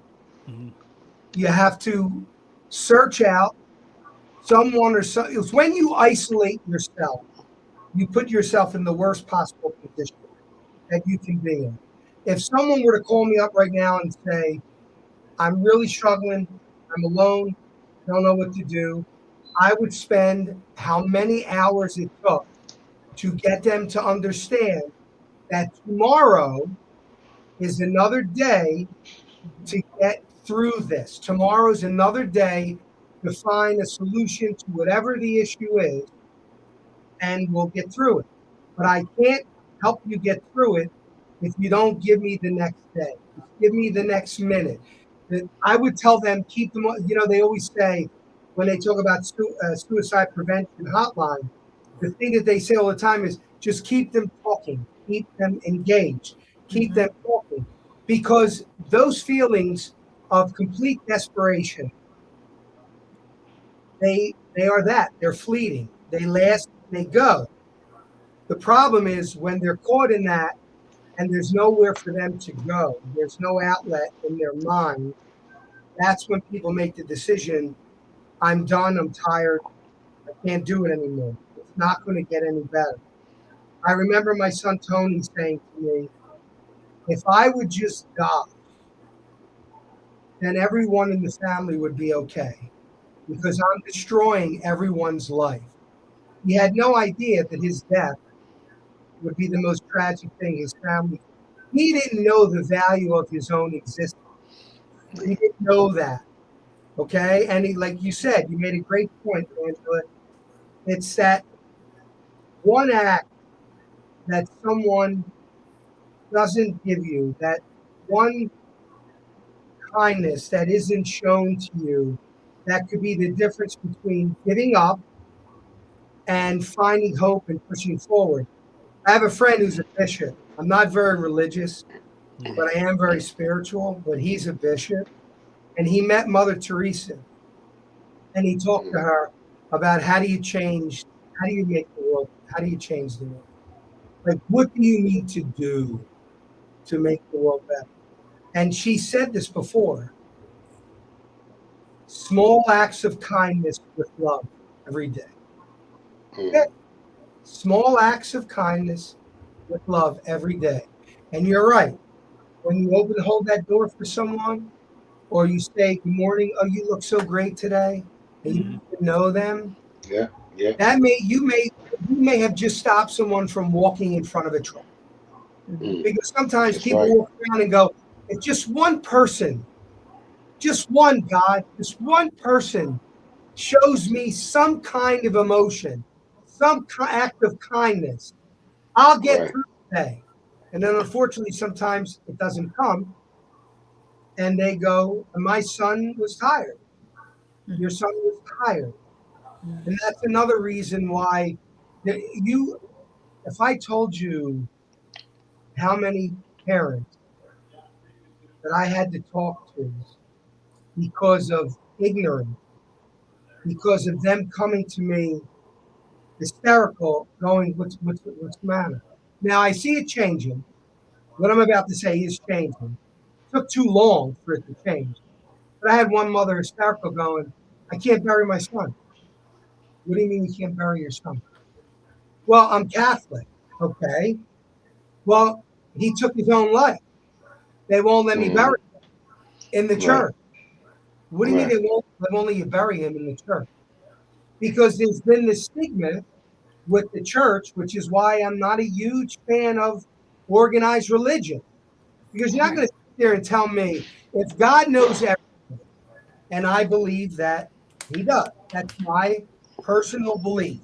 Speaker 3: Mhm.
Speaker 4: You have to search out someone or something. It's when you isolate yourself, you put yourself in the worst possible position that you can be in. If someone were to call me up right now and say, I'm really struggling, I'm alone, don't know what to do, I would spend how many hours it took to get them to understand that tomorrow is another day to get through this. Tomorrow is another day to find a solution to whatever the issue is, and we'll get through it. But I can't help you get through it if you don't give me the next day. Give me the next minute. I would tell them, keep them, they always say when they talk about suicide prevention hotline, the thing that they say all the time is just keep them talking, keep them engaged, keep them talking, because those feelings of complete desperation, they are that. They're fleeting. They last, they go. The problem is when they're caught in that and there's nowhere for them to go, there's no outlet in their mind, that's when people make the decision, I'm done, I'm tired, I can't do it anymore. It's not going to get any better. I remember my son Tony saying to me, if I would just die, then everyone in the family would be okay, because I'm destroying everyone's life. He had no idea that his death would be the most tragic thing his family. He didn't know the value of his own existence. He didn't know that. Okay? And he, like you said, you made a great point, Angela. It's that one act that someone doesn't give you, that one kindness that isn't shown to you, that could be the difference between giving up and finding hope and pushing forward. I have a friend who's a bishop. I'm not very religious, but I am very spiritual, but he's a bishop. And he met Mother Teresa, and he talked to her about how do you change, how do you make the world, how do you change the world? Like, what do you need to do to make the world better? And she said this before, small acts of kindness with love every day. Okay? Small acts of kindness with love every day. And you're right. When you hold that door for someone, or you say, good morning, oh, you look so great today, and you didn't know them.
Speaker 6: Yeah.
Speaker 4: That you may have just stopped someone from walking in front of a truck. Because sometimes
Speaker 6: That's
Speaker 4: people
Speaker 6: right.
Speaker 4: walk around and go, if just one person, just one person shows me some kind of emotion, some act of kindness, I'll get through today. And then unfortunately, sometimes it doesn't come. And they go, my son was tired. Your son was tired. And that's another reason why if I told you how many parents that I had to talk to because of ignorance, because of them coming to me hysterical, going, what's the matter? Now I see it changing. What I'm about to say is changing. It took too long for it to change. But I had one mother hysterical going, I can't bury my son. What do you mean you can't bury your son? Well, I'm Catholic. Okay. Well, he took his own life. They won't let me bury him in the church. What do you mean they won't let you bury him in the church? Because there's been this stigma with the church, which is why I'm not a huge fan of organized religion. Because you're not going to sit there and tell me if God knows everything, and I believe that he does. That's my personal belief.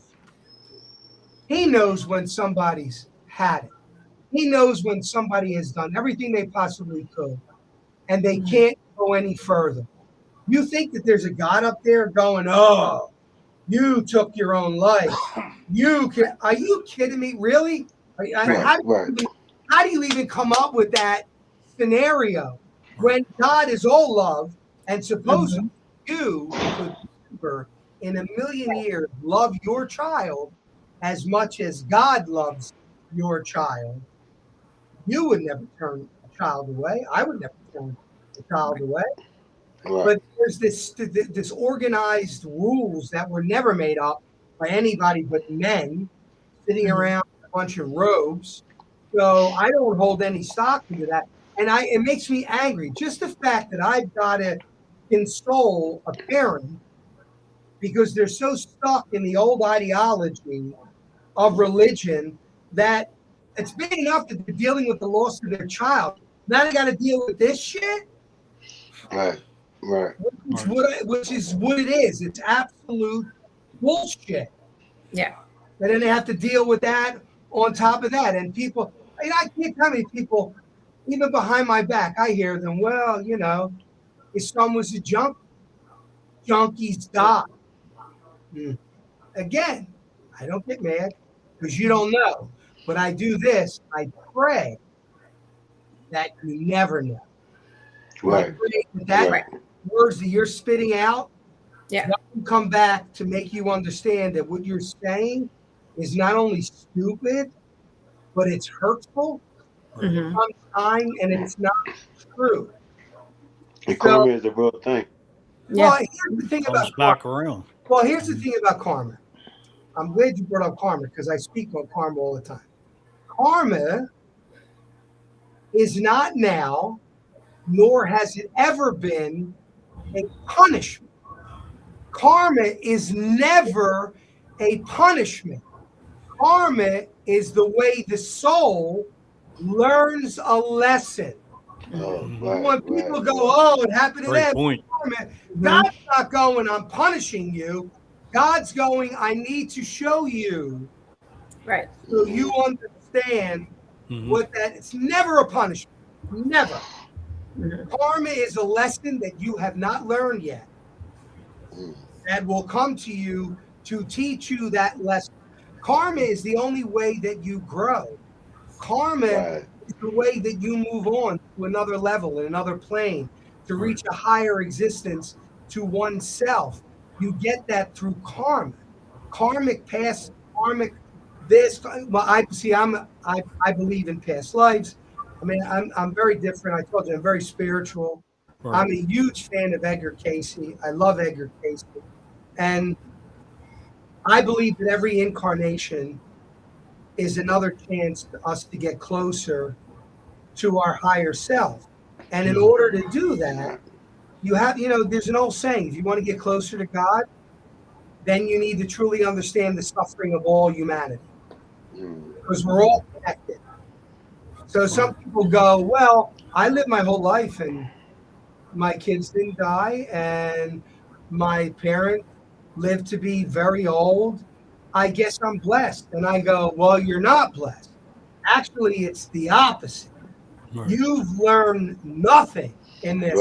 Speaker 4: He knows when somebody's had it. He knows when somebody has done everything they possibly could, and they can't go any further. You think that there's a God up there going, oh, you took your own life. Are you kidding me? Really? How do you even come up with that scenario when God is all love And supposedly you could never in a million years love your child as much as God loves your child. You would never turn a child away. I would never turn a child away.
Speaker 6: Right.
Speaker 4: But there's this organized rules that were never made up by anybody but men sitting around in a bunch of robes. So I don't hold any stock into that. And it makes me angry. Just the fact that I've got to console a parent because they're so stuck in the old ideology of religion that it's big enough that they're dealing with the loss of their child. Now they got to deal with this shit.
Speaker 6: Right.
Speaker 4: Which is what it is. It's absolute bullshit.
Speaker 5: Yeah.
Speaker 4: And then they have to deal with that on top of that. And people, I can't tell me people, even behind my back, I hear them, well, his son was a junkie. Junkies die. Again, I don't get mad because you don't know. But I do this. I pray that you never know.
Speaker 6: Right.
Speaker 4: That words that you're spitting out,
Speaker 5: Yeah.
Speaker 4: that will come back to make you understand that what you're saying is not only stupid, but it's hurtful sometimes, and it's not true.
Speaker 6: And karma is a real thing.
Speaker 5: Yeah.
Speaker 4: Well, here's the thing
Speaker 3: Comes
Speaker 4: about
Speaker 3: back around.
Speaker 4: Well, here's the thing about karma. I'm glad you brought up karma because I speak on karma all the time. Karma is not now, nor has it ever been, a punishment. Karma is never a punishment. Karma is the way the soul learns a lesson. When people go, oh, it happened to
Speaker 3: Great
Speaker 4: them.
Speaker 3: point.
Speaker 4: Karma, God's not going, I'm punishing you. God's going, I need to show you.
Speaker 5: Right.
Speaker 4: So you understand what that, it's never a punishment. Never. Karma is a lesson that you have not learned yet. That will come to you to teach you that lesson. Karma is the only way that you grow. Karma is the way that you move on to another level, another plane, to reach a higher existence to oneself. You get that through karma. Karmic past, karmic this. Well, I believe in past lives. I mean, I'm very different. I told you I'm very spiritual.
Speaker 3: Right.
Speaker 4: I'm a huge fan of Edgar Cayce. I love Edgar Cayce. And I believe that every incarnation is another chance for us to get closer to our higher self. And in order to do that, you have, there's an old saying, if you want to get closer to God, then you need to truly understand the suffering of all humanity. Because we're all connected. So some people go, well, I lived my whole life and my kids didn't die and my parent lived to be very old. I guess I'm blessed. And I go, well, you're not blessed. Actually, it's the opposite.
Speaker 3: Right.
Speaker 4: You've learned nothing in this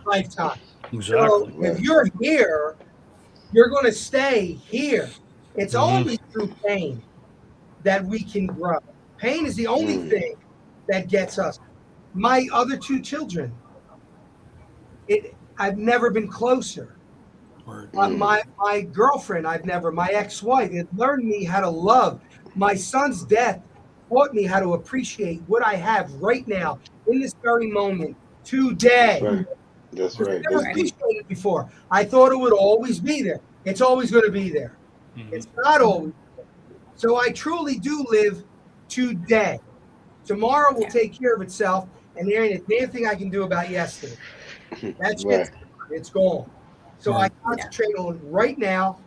Speaker 4: lifetime.
Speaker 3: Exactly.
Speaker 4: So if you're here, you're going to stay here. It's only through pain that we can grow. Pain is the only thing that gets us. My other two children, I've never been closer. My girlfriend, my ex-wife, it learned me how to love. My son's death taught me how to appreciate what I have right now, in this very moment, today.
Speaker 6: That's right.
Speaker 4: I never appreciated it before. I thought it would always be there. It's always going to be there. It's not always there. So I truly do live today. Tomorrow will take care of itself, and there ain't a damn thing I can do about yesterday. That's it. It's gone. So I concentrate on right now,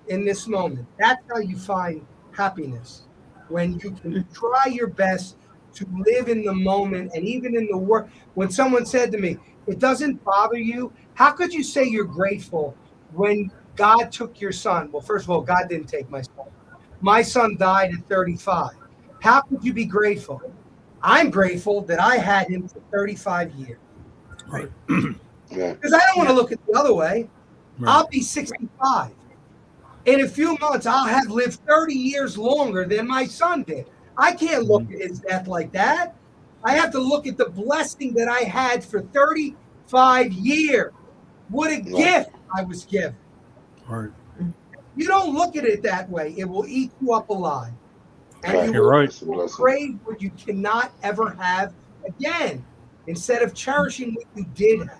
Speaker 4: in this moment. That's how you find happiness. When you can try your best to live in the moment, and even in the work. When someone said to me, it doesn't bother you, how could you say you're grateful when God took your son? Well, first of all, God didn't take my son. My son died at 35. How could you be grateful? I'm grateful that I had him for 35 years.
Speaker 3: Right.
Speaker 4: Because I don't want to look at the other way.
Speaker 3: Right.
Speaker 4: I'll be 65. In a few months, I'll have lived 30 years longer than my son did. I can't look at his death like that. I have to look at the blessing that I had for 35 years. What a gift I was given.
Speaker 3: Right.
Speaker 4: You don't look at it that way. It will eat you up alive. And
Speaker 6: Right.
Speaker 4: you
Speaker 3: You're
Speaker 4: will
Speaker 3: right.
Speaker 4: crave what you cannot ever have again, instead of cherishing what you did have.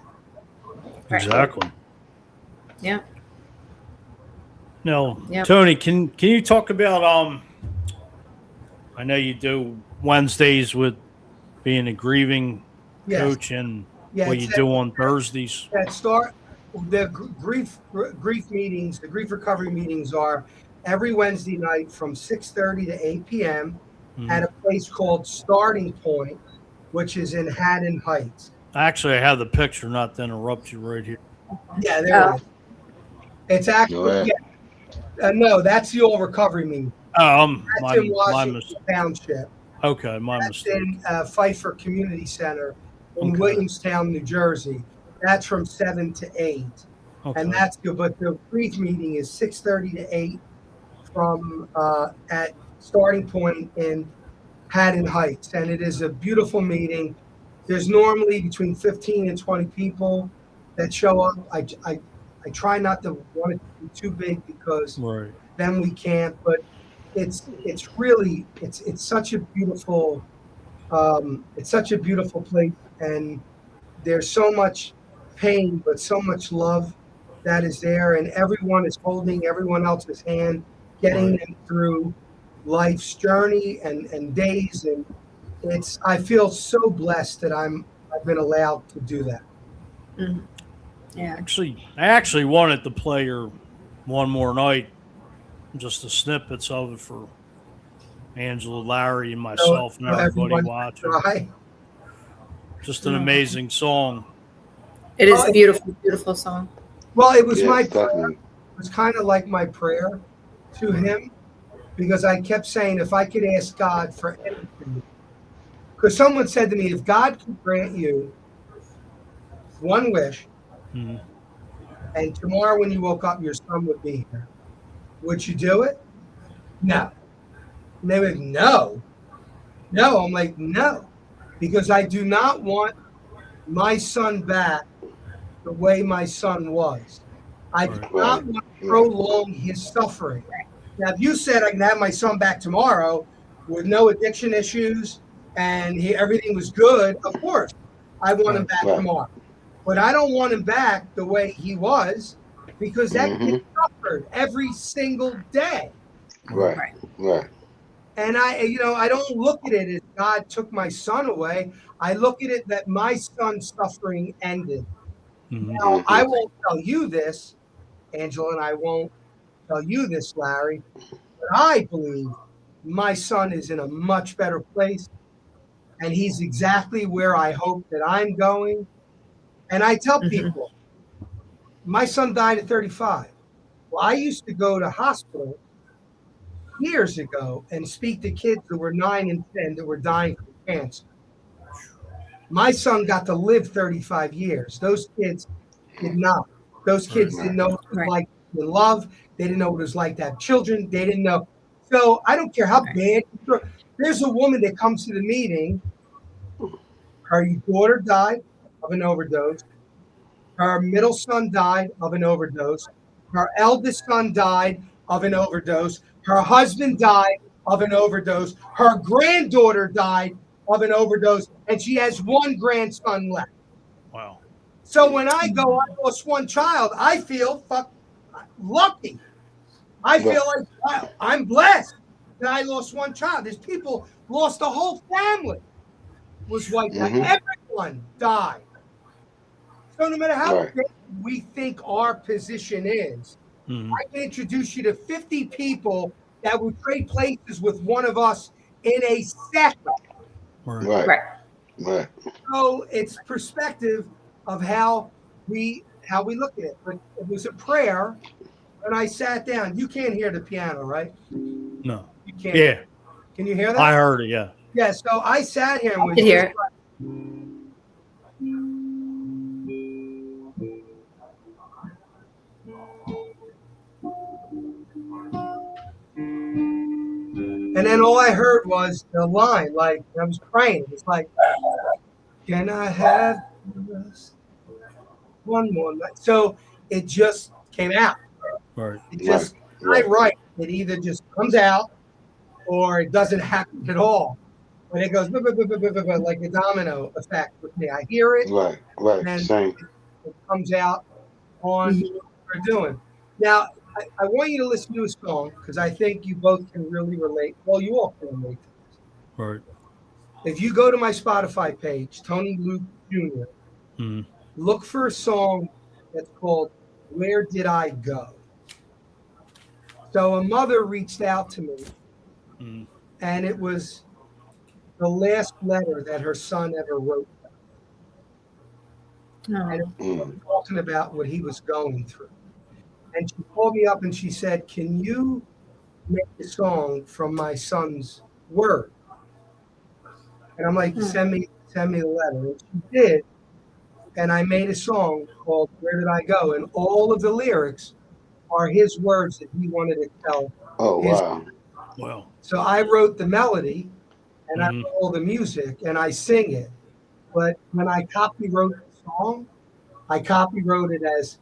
Speaker 3: Exactly.
Speaker 5: Yeah.
Speaker 3: Now,
Speaker 5: Yep.
Speaker 3: Tony, can you talk about I know you do Wednesdays with being a grieving
Speaker 4: Yes.
Speaker 3: coach and
Speaker 4: Yeah,
Speaker 3: what you
Speaker 4: it's
Speaker 3: do on Thursdays?
Speaker 4: that start the grief meetings, the grief recovery meetings are every Wednesday night from 6:30 to 8 p.m.
Speaker 3: Mhm.
Speaker 4: at a place called Starting Point, which is in Haddon Heights.
Speaker 3: Actually, I have the picture, not to interrupt you right here.
Speaker 4: Yeah, there it is. It's actually no, that's the old recovery meeting.
Speaker 3: Oh,
Speaker 4: That's
Speaker 3: my
Speaker 4: in Washington
Speaker 3: mistake.
Speaker 4: Township.
Speaker 3: Okay, my
Speaker 4: That's
Speaker 3: mistake.
Speaker 4: in Pfeiffer Community Center in
Speaker 3: Okay.
Speaker 4: Williamstown, New Jersey. That's from 7 to 8.
Speaker 3: Okay.
Speaker 4: And that's good. But the grief meeting is 6:30 to 8 from at Starting Point in Haddon Heights. And it is a beautiful meeting. There's normally between 15 and 20 people that show up. I try not to want it to be too big because
Speaker 3: Right.
Speaker 4: then we can't, but it's really it's such a beautiful place, and there's so much pain but so much love that is there, and everyone is holding everyone else's hand, getting them through life's journey and days, and I feel so blessed that I've been allowed to do that.
Speaker 5: Mhm. Yeah.
Speaker 3: I actually wanted to play her one more night, just the snippets of it for Angela, Larry, and myself, and everybody
Speaker 4: everyone
Speaker 3: watching.
Speaker 4: Right?
Speaker 3: Just an amazing song.
Speaker 5: It is a beautiful, beautiful song.
Speaker 4: Well, it was my
Speaker 6: Yes,
Speaker 4: prayer.
Speaker 6: definitely.
Speaker 4: It was kind of like my prayer to him, because I kept saying, if I could ask God for anything, because someone said to me, if God could grant you one wish,
Speaker 3: Mhm.
Speaker 4: and tomorrow when you woke up, your son would be here, would you do it? No. And they would, no. I'm like, no, because I do not want my son back the way my son was. I do not want to prolong his suffering. Now, if you said I can have my son back tomorrow with no addiction issues and everything was good, of course, I want him back tomorrow. But I don't want him back the way he was, because that kid suffered every single day.
Speaker 6: Right.
Speaker 4: And I don't look at it as God took my son away. I look at it that my son's suffering ended.
Speaker 3: Mhm.
Speaker 4: Now, I won't tell you this, Angela, and I won't tell you this, Larry, but I believe my son is in a much better place, and he's exactly where I hope that I'm going. And I tell people, my son died at 35. Well, I used to go to hospital years ago and speak to kids that were 9 and 10 that were dying from cancer. My son got to live 35 years. Those kids did not. Those kids didn't know what it was like to love. They didn't know what it was like to have children. They didn't know. So I don't care how bad. There's a woman that comes to the meeting. Her daughter died of an overdose. Her middle son died of an overdose. Her eldest son died of an overdose. Her husband died of an overdose. Her granddaughter died of an overdose, and she has one grandson left.
Speaker 3: Wow.
Speaker 4: So when I go, I lost one child, I feel lucky. I feel like, wow, I'm blessed that I lost one child. There's people lost a whole family, was wiped out. Everyone died. So no matter how big we think our position is, I can introduce you to 50 people that would trade places with one of us in a second.
Speaker 6: Right.
Speaker 4: So it's perspective of how we look at it. But it was a prayer, and I sat down. You can't hear the piano, right?
Speaker 3: No.
Speaker 4: You can't.
Speaker 3: Yeah.
Speaker 4: Can you hear that?
Speaker 3: I heard it, yeah.
Speaker 4: Yeah, so I sat here and was
Speaker 5: I could hear it.
Speaker 4: And then all I heard was the line, like I was praying. It was like, can I have the rest one more night. So it just came out.
Speaker 3: Right.
Speaker 4: It just,
Speaker 6: Right.
Speaker 4: I write, it either just comes out or it doesn't happen at all. When it goes like a domino effect with me. I hear it,
Speaker 6: Right.
Speaker 4: and
Speaker 6: Same.
Speaker 4: it comes out on what we're doing. Now, I want you to listen to a song because I think you both can really relate. Well, you all can relate to this.
Speaker 3: Right.
Speaker 4: If you go to my Spotify page, Tony Luke Jr.,
Speaker 3: Mm.
Speaker 4: look for a song that's called Where Did I Go? So a mother reached out to me,
Speaker 3: Mm.
Speaker 4: and it was the last letter that her son ever wrote.
Speaker 5: No.
Speaker 4: And it was talking about what he was going through. And she called me up and she said, "Can you make a song from my son's word?" And I'm like, send me the letter. And she did. And I made a song called Where Did I Go? And all of the lyrics are his words that he wanted to tell.
Speaker 6: Oh,
Speaker 4: his
Speaker 6: wow.
Speaker 3: Wow.
Speaker 4: So I wrote the melody and I
Speaker 3: Mhm.
Speaker 4: wrote all the music and I sing it. But when I copywrote the song, I copywrote it as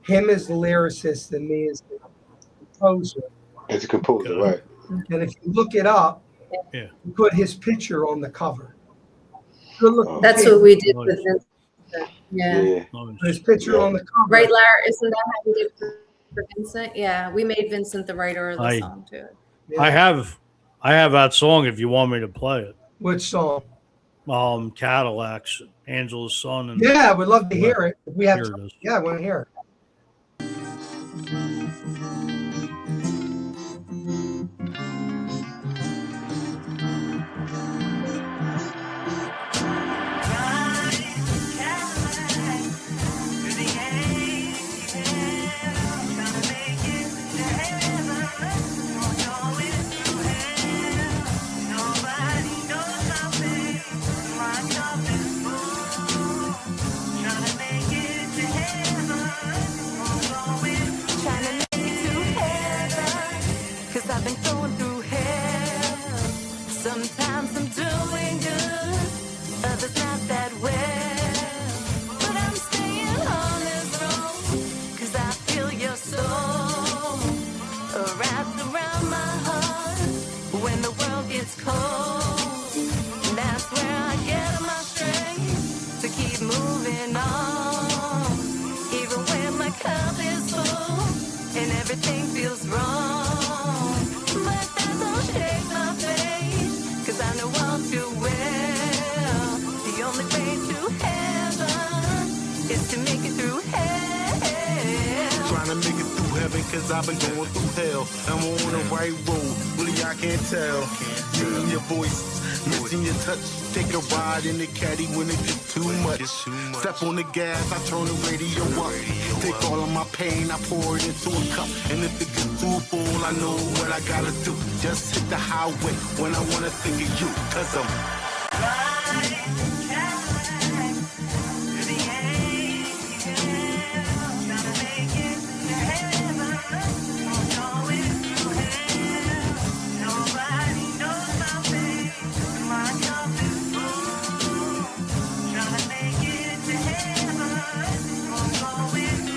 Speaker 4: him as the lyricist and me as the composer.
Speaker 6: As a composer,
Speaker 3: Okay.
Speaker 6: right.
Speaker 4: And if you look it up,
Speaker 3: Yeah.
Speaker 4: you put his picture on the cover. Good looking
Speaker 5: That's
Speaker 4: kid.
Speaker 5: what we did
Speaker 3: Nice.
Speaker 5: with Vincent. Yeah.
Speaker 6: Yeah.
Speaker 4: Put his picture on the cover.
Speaker 5: Right, Lara? Isn't that how we did for Vincent? Yeah, we made Vincent the writer of the
Speaker 3: I-
Speaker 5: song too.
Speaker 4: Yeah.
Speaker 3: I have that song if you want me to play it.
Speaker 4: Which song?
Speaker 3: Cadillacs, Angela's son, and
Speaker 4: Yeah, I would love to hear it. If we have
Speaker 3: here
Speaker 4: time.
Speaker 3: it is.
Speaker 4: Yeah, I want to hear it.
Speaker 1: Trying to make it to heaven, 'cause I've been going through hell. Sometimes I'm doing good, others not that well. But I'm staying on this road, 'cause I feel your soul wrapped around my heart. When the world gets cold, that's where I get my strength to keep moving on. Even when my cup is full and everything feels wrong, but that don't shake my faith, 'cause I know all too well the only way to heaven is to make it through hell.
Speaker 2: Trying to make it through heaven, cause I've been going through hell. I'm on the right road, really I can't tell. Hearing your voice, missing your touch. Take a ride in the caddy when it gets too much. Step on the gas, I turn the radio up. Take all of my pain, I pour it into a cup. And if it gets too full, I know what I gotta do. Just hit the highway when I wanna think of you. Cause I'm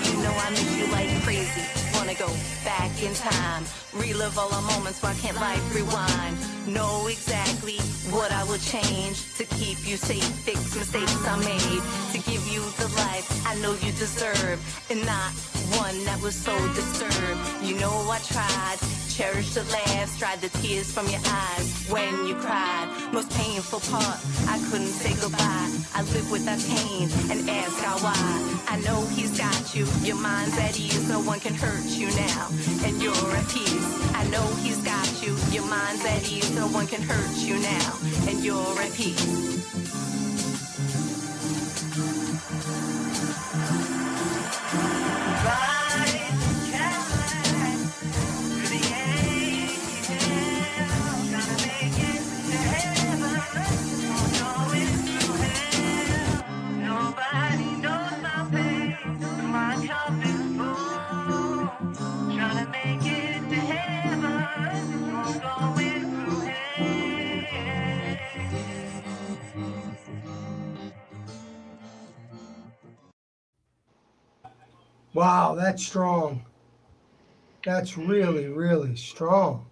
Speaker 1: You know I miss you like crazy. Wanna go back in time, relive all our moments. Why can't life rewind? Know exactly what I would change to keep you safe. Fix mistakes I made to give you the life I know you deserve, and not one that was so disturbed. You know I tried. Cherish the laughs, dry the tears from your eyes when you cried. Most painful part, I couldn't say goodbye. I live with that pain and ask how why. I know he's got you, your mind's at ease. No one can hurt you now, and you're at peace. I know he's got you, your mind's at ease. No one can hurt you now, and you're at peace.
Speaker 4: Wow, that's strong. That's really, really strong.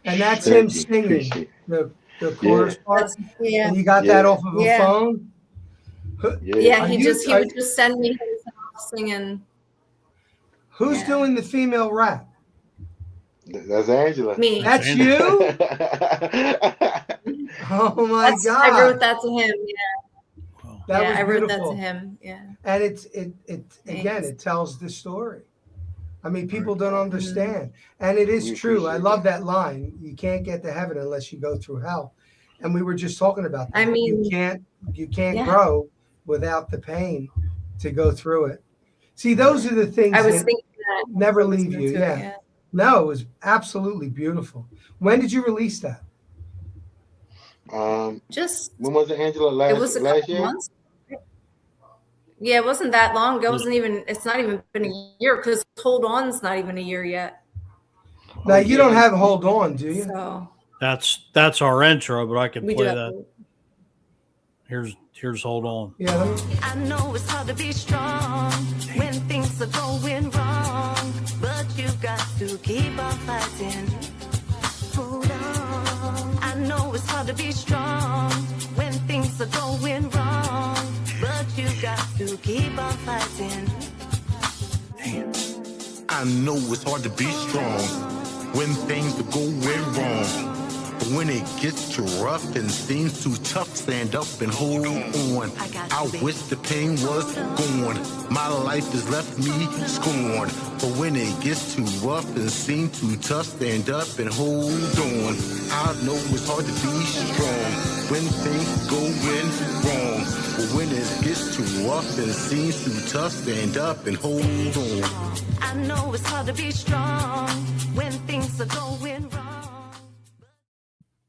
Speaker 4: And that's him
Speaker 6: Thank you.
Speaker 4: singing
Speaker 6: Appreciate it.
Speaker 4: the chorus part.
Speaker 5: That's yeah,
Speaker 4: And you got that
Speaker 6: Yeah.
Speaker 4: off of a
Speaker 5: Yeah.
Speaker 4: phone?
Speaker 6: Yeah.
Speaker 5: yeah. He
Speaker 4: Are-
Speaker 5: would just send me himself singing.
Speaker 4: Who's
Speaker 5: Yeah.
Speaker 4: doing the female rap?
Speaker 6: That's Angela.
Speaker 5: Me.
Speaker 4: That's
Speaker 3: Angela.
Speaker 4: you? Oh my
Speaker 5: That's, I wrote
Speaker 4: God.
Speaker 5: that to him. Yeah,
Speaker 4: That
Speaker 5: yeah.
Speaker 4: was
Speaker 5: I wrote that
Speaker 4: beautiful.
Speaker 5: to him. Yeah.
Speaker 4: And it again,
Speaker 5: Thanks.
Speaker 4: it tells the story. I mean, people
Speaker 3: Right.
Speaker 4: don't understand. And it is
Speaker 6: We
Speaker 4: true. I
Speaker 6: appreciate
Speaker 4: love that line. You can't get to heaven unless you go through hell. And we were just talking about that.
Speaker 5: I mean,
Speaker 4: you can't
Speaker 5: yeah.
Speaker 4: grow without the pain to go through it. See, those are the things
Speaker 5: I was
Speaker 4: that
Speaker 5: thinking that.
Speaker 4: never leave
Speaker 5: listening
Speaker 4: you.
Speaker 5: to it,
Speaker 4: Yeah. No, it was absolutely beautiful. When did you release that?
Speaker 5: Just
Speaker 6: When was it, Angela?
Speaker 5: it was a
Speaker 6: Last
Speaker 5: couple
Speaker 6: year?
Speaker 5: months. Yeah, it wasn't that long ago. It wasn't even. It's not even been a year because Hold On's not even a year yet.
Speaker 4: Now, you
Speaker 6: yeah.
Speaker 4: don't have Hold On, do you?
Speaker 5: So
Speaker 3: That's our intro, but I can
Speaker 5: we do
Speaker 3: play
Speaker 5: have.
Speaker 3: that. Here's Hold On.
Speaker 4: Yeah. let me-
Speaker 1: I know it's hard to be strong when things are going wrong, but you got to keep on fighting. Hold on. I know it's hard to be strong when things are going wrong, but you got to keep on fighting.
Speaker 2: I know it's hard to be strong when things are going wrong. But when it gets too rough and seems too tough, stand up and hold on. I wish the pain was gone. My life has left me scorned. But when it gets too rough and seems too tough, stand up and hold on. I know it's hard to be strong when things going wrong. But when it gets too rough and seems too tough, stand up and hold on.
Speaker 1: I know it's hard to be strong when things are going wrong.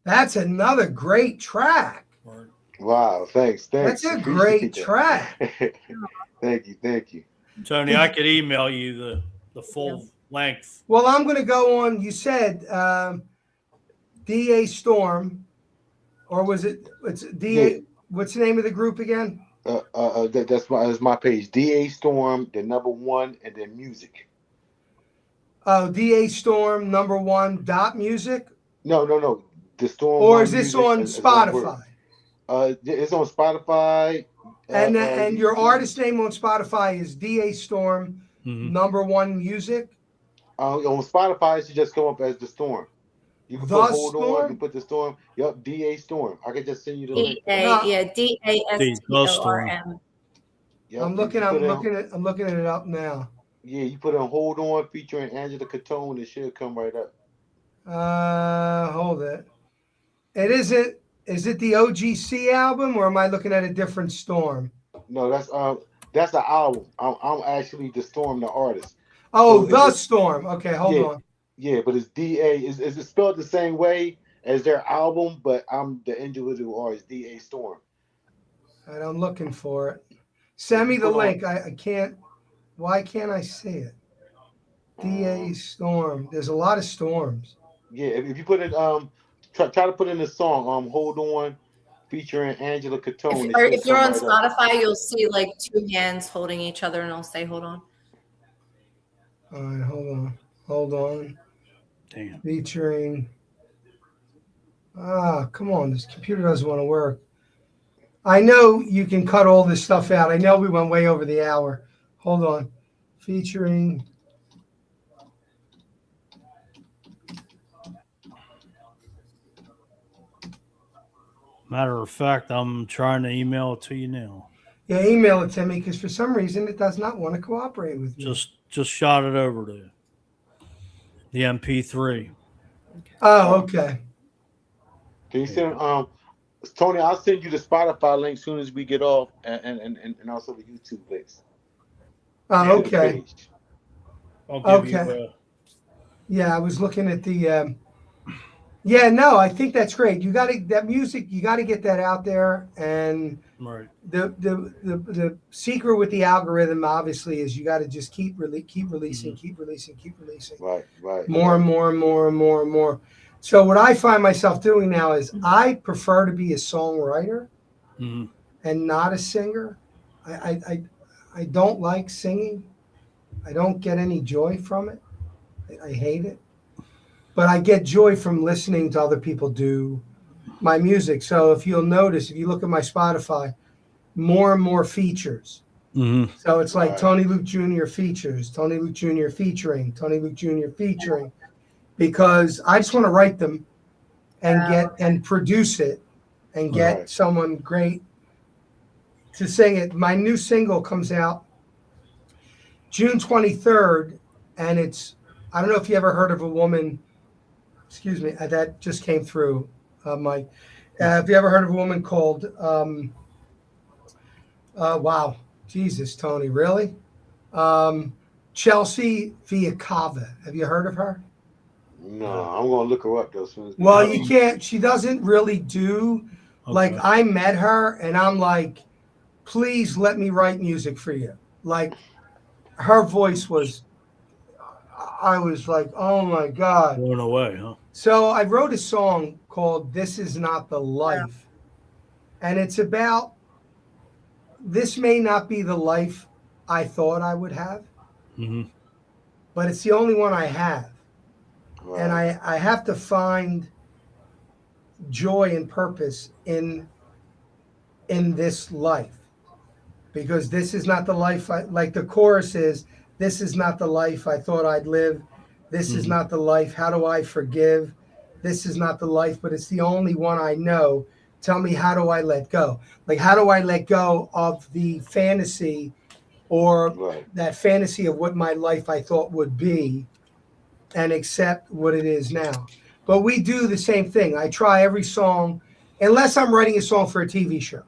Speaker 4: That's another great track.
Speaker 6: Wow. Thanks.
Speaker 4: That's a
Speaker 6: Appreciate
Speaker 4: great
Speaker 6: that.
Speaker 4: track.
Speaker 6: Thank you.
Speaker 3: Tony, I could email you the full length.
Speaker 4: Well, I'm going to go on. You said DA Storm, or was it? It's DA.
Speaker 6: Yeah.
Speaker 4: What's the name of the group again?
Speaker 6: That's my page. DA Storm, the #1, and then music.
Speaker 4: Oh, DA Storm #1 dot music,
Speaker 6: No. The Storm.
Speaker 4: or
Speaker 6: One
Speaker 4: is this
Speaker 6: Music
Speaker 4: on
Speaker 6: is one word.
Speaker 4: Spotify?
Speaker 6: It's on Spotify.
Speaker 4: And your
Speaker 6: YouTube.
Speaker 4: artist name on Spotify is DA Storm
Speaker 3: Mhm.
Speaker 4: #1 music.
Speaker 6: On Spotify, it should just come up as the Storm. You can
Speaker 4: The
Speaker 6: put Hold
Speaker 4: Storm?
Speaker 6: On. You put the Storm. Yup, DA Storm. I can just send you the link.
Speaker 4: No.
Speaker 5: DASTORM.
Speaker 6: Yup,
Speaker 4: I'm
Speaker 6: you
Speaker 4: looking
Speaker 6: put
Speaker 4: I'm looking it up now.
Speaker 6: Yeah, you put on Hold On featuring Angela Catone. It should come right up.
Speaker 4: Hold it. It isn't. Is it the OGC album, or am I looking at a different Storm?
Speaker 6: No, that's the album. I'm actually the Storm, the artist.
Speaker 4: Oh,
Speaker 6: So
Speaker 4: the
Speaker 6: it's-
Speaker 4: Storm. Okay, hold
Speaker 6: Yeah.
Speaker 4: on.
Speaker 6: Yeah, but it's DA. Is it spelled the same way as their album? But I'm the individual artist, DA Storm.
Speaker 4: And I'm looking for it. Send me the
Speaker 6: Hold on.
Speaker 4: link. I can't. Why can't I see it? DA Storm. There's a lot of storms.
Speaker 6: Yeah, if you put it, try to put in the song, Hold On, featuring Angela Catone.
Speaker 5: If you're on Spotify, you'll see like two hands holding each other, and it'll say "Hold On."
Speaker 4: All right, hold on.
Speaker 3: Damn.
Speaker 4: Featuring. Come on. This computer doesn't want to work. I know you can cut all this stuff out. I know we went way over the hour. Hold on. Featuring.
Speaker 3: Matter of fact, I'm trying to email it to you now.
Speaker 4: Yeah, email it to me because for some reason it does not want to cooperate with me.
Speaker 3: Just shot it over to you. The MP3.
Speaker 4: Oh, okay.
Speaker 6: Can you send Tony? I'll send you the Spotify link as soon as we get off, and also the YouTube links.
Speaker 4: Oh,
Speaker 6: to the
Speaker 4: okay.
Speaker 6: page.
Speaker 3: I'll give
Speaker 4: Okay.
Speaker 3: you.
Speaker 4: Yeah, I was looking at the. Yeah, no, I think that's great. You got to that music. You got to get that out there, and
Speaker 3: Right.
Speaker 4: the secret with the algorithm obviously is you got to just keep releasing,
Speaker 3: Mm-hmm.
Speaker 4: keep releasing,
Speaker 6: Right.
Speaker 4: more and more and more and more and more. So what I find myself doing now is I prefer to be a songwriter
Speaker 3: Mhm.
Speaker 4: and not a singer. I don't like singing. I don't get any joy from it. I hate it. But I get joy from listening to other people do my music. So if you'll notice, if you look at my Spotify, more and more features.
Speaker 3: Mm-hmm.
Speaker 4: So it's like
Speaker 6: Right.
Speaker 4: Tony Luke Jr. features, Tony Luke Jr. featuring, Tony Luke Jr. featuring, because I just want to write them and get and produce it and get
Speaker 6: Right.
Speaker 4: someone great to sing it. My new single comes out June 23rd, and it's, I don't know if you ever heard of a woman, excuse me, that just came through, Mike. Have you ever heard of a woman called, wow, Jesus, Tony, really? Chelsea Viacava. Have you heard of her?
Speaker 6: No, I'm gonna look her up though. As soon as
Speaker 4: Well, you can't, she doesn't really do, like,
Speaker 3: Okay.
Speaker 4: I met her and I'm like, please let me write music for you. Like, her voice was, I was like, oh my God.
Speaker 3: Blown away, huh?
Speaker 4: So I wrote a song called This Is Not the Life. And it's about, this may not be the life I thought I would have,
Speaker 3: Mm-hmm.
Speaker 4: but it's the only one I have.
Speaker 6: Right.
Speaker 4: And I have to find joy and purpose in this life, because this is not the life like the chorus is, this is not the life I thought I'd live. This is not the life. How do I forgive? This is not the life, but it's the only one I know. Tell me, how do I let go? Like, how do I let go of the fantasy or
Speaker 6: Right.
Speaker 4: that fantasy of what my life I thought would be and accept what it is now? But we do the same thing. I try every song, unless I'm writing a song for a TV show.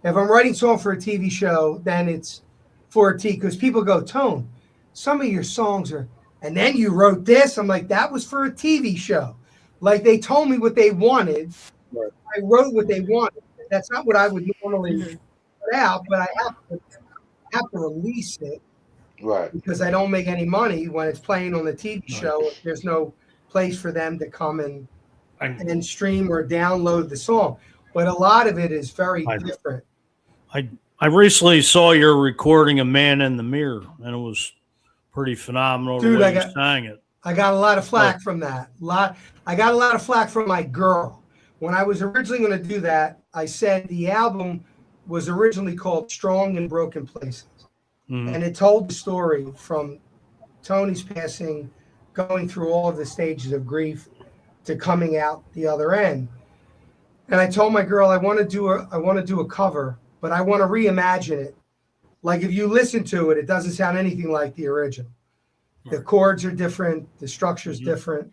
Speaker 4: If I'm writing a song for a TV show, then it's for a T, because people go, Tone, some of your songs are, and then you wrote this. I'm like, that was for a TV show. Like, they told me what they wanted.
Speaker 3: Right.
Speaker 4: I wrote what they wanted. That's not what I would normally put out, but I have to release it
Speaker 6: Right.
Speaker 4: because I don't make any money when it's playing on the TV show. There's no place for them to come and stream or download the song. But a lot of it is very different.
Speaker 3: I recently saw your recording of Man in the Mirror, and it was pretty phenomenal
Speaker 4: Dude,
Speaker 3: the way
Speaker 4: I
Speaker 3: you
Speaker 4: got-
Speaker 3: sang it.
Speaker 4: I got a lot of flack from that. I got a lot of flack from my girl. When I was originally going to do that, I said the album was originally called Strong in Broken Places.
Speaker 3: Mhm.
Speaker 4: And it told the story from Tony's passing, going through all of the stages of grief to coming out the other end. And I told my girl, I want to do a cover, but I want to reimagine it. Like, if you listen to it, it doesn't sound anything like the original. The chords are different, the structure's different.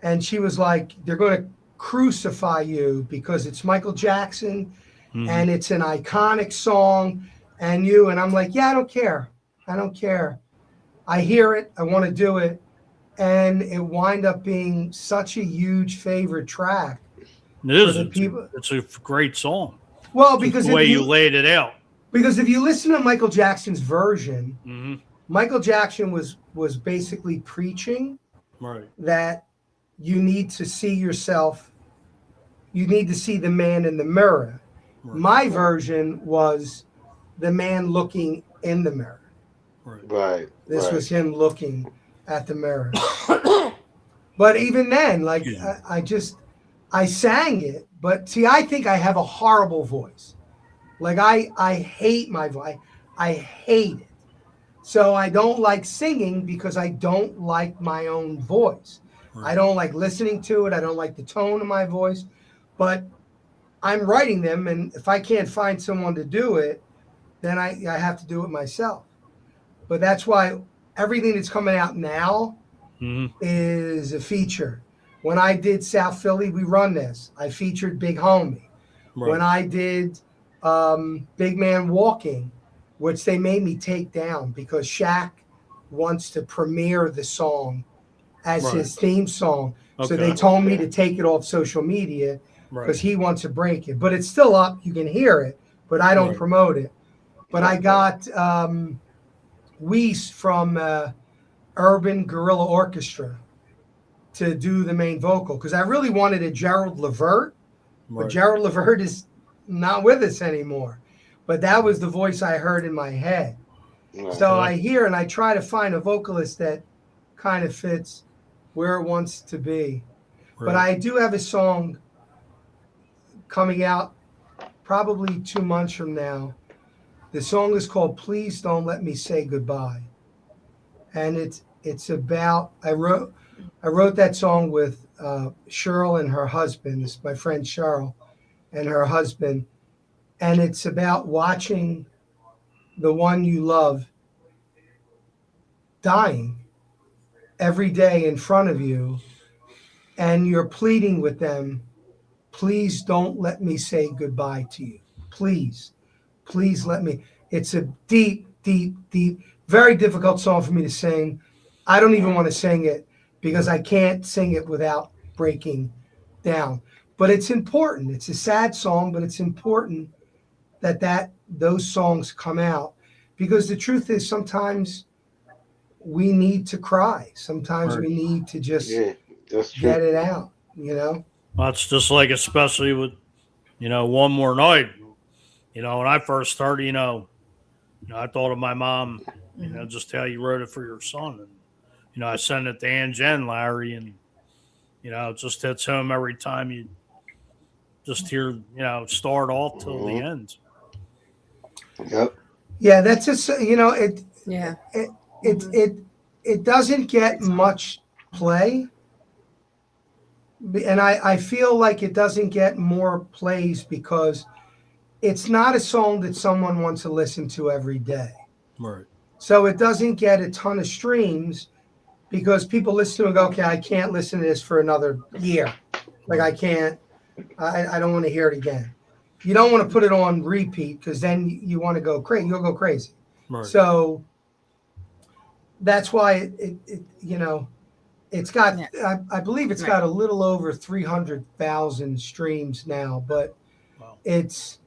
Speaker 4: And she was like, they're going to crucify you because it's Michael Jackson and it's an iconic song and you, and I'm like, yeah, I don't care. I don't care. I hear it. I want to do it. And it wind up being such a huge favorite track.
Speaker 3: It is.
Speaker 4: the
Speaker 3: It's,
Speaker 4: people-
Speaker 3: it's a great song.
Speaker 4: Well,
Speaker 3: Just
Speaker 4: because
Speaker 3: the way you laid it out.
Speaker 4: because if you listen to Michael Jackson's version,
Speaker 3: Hmm.
Speaker 4: Michael Jackson was basically preaching
Speaker 3: Right.
Speaker 4: that you need to see yourself, you need to see the man in the mirror.
Speaker 3: Right.
Speaker 4: My version was the man looking in the mirror.
Speaker 3: Right.
Speaker 6: Right.
Speaker 4: This
Speaker 6: right.
Speaker 4: was him looking at the mirror. But even then, like,
Speaker 3: Yeah.
Speaker 4: I sang it, but see, I think I have a horrible voice. Like, I hate my voice. I hate it. So I don't like singing because I don't like my own voice.
Speaker 3: Right.
Speaker 4: I don't like listening to it. I don't like the tone of my voice. But I'm writing them, and if I can't find someone to do it, then I have to do it myself. But that's why everything that's coming out now
Speaker 3: Hmm.
Speaker 4: is a feature. When I did South Philly, We Run This, I featured Big Homie.
Speaker 3: Right.
Speaker 4: When I did Big Man Walking, which they made me take down because Shaq wants to premiere the song as
Speaker 3: Right.
Speaker 4: his theme song. So
Speaker 3: Okay.
Speaker 4: they told me to take it off social media because
Speaker 3: Right.
Speaker 4: he wants to break it. But it's still up. You can hear it, but I don't
Speaker 3: Right.
Speaker 4: promote it. But I got Weiss from Urban Guerrilla Orchestra to do the main vocal because I really wanted a Gerald Levert, but
Speaker 3: Right.
Speaker 4: Gerald Levert is not with us anymore. But that was the voice I heard in my head. So I hear and I try to find a vocalist that kind of fits where it wants to be.
Speaker 3: Right.
Speaker 4: But I do have a song coming out probably 2 months from now. The song is called Please Don't Let Me Say Goodbye. And it's about I wrote that song with Cheryl and her husband. This is my friend Cheryl and her husband. And it's about watching the one you love dying every day in front of you, and you're pleading with them, please don't let me say goodbye to you. Please let me. It's a deep, very difficult song for me to sing. I don't even want to sing it because I can't sing it without breaking down. But it's important. It's a sad song, but it's important that those songs come out, because the truth is sometimes we need to cry. Sometimes we need to just get it out, you know?
Speaker 3: That's just like, especially with, One More Night. When I first started, I thought of my mom, just how you wrote it for your son. And, I sent it to Ann Jen, Larry, and, it just hits home every time you just hear, start off till the end.
Speaker 6: Yep.
Speaker 4: Yeah, that's just, it doesn't get much play. And I feel like it doesn't get more plays because it's not a song that someone wants to listen to every day.
Speaker 3: Right.
Speaker 4: So it doesn't get a ton of streams because people listen to it and go, okay, I can't listen to this for another year. Like I don't want to hear it again. You don't want to put it on repeat because then you want to go crazy. You'll go crazy.
Speaker 3: Right.
Speaker 4: So that's why it's got, I believe it's got a little over 300,000 streams now, but if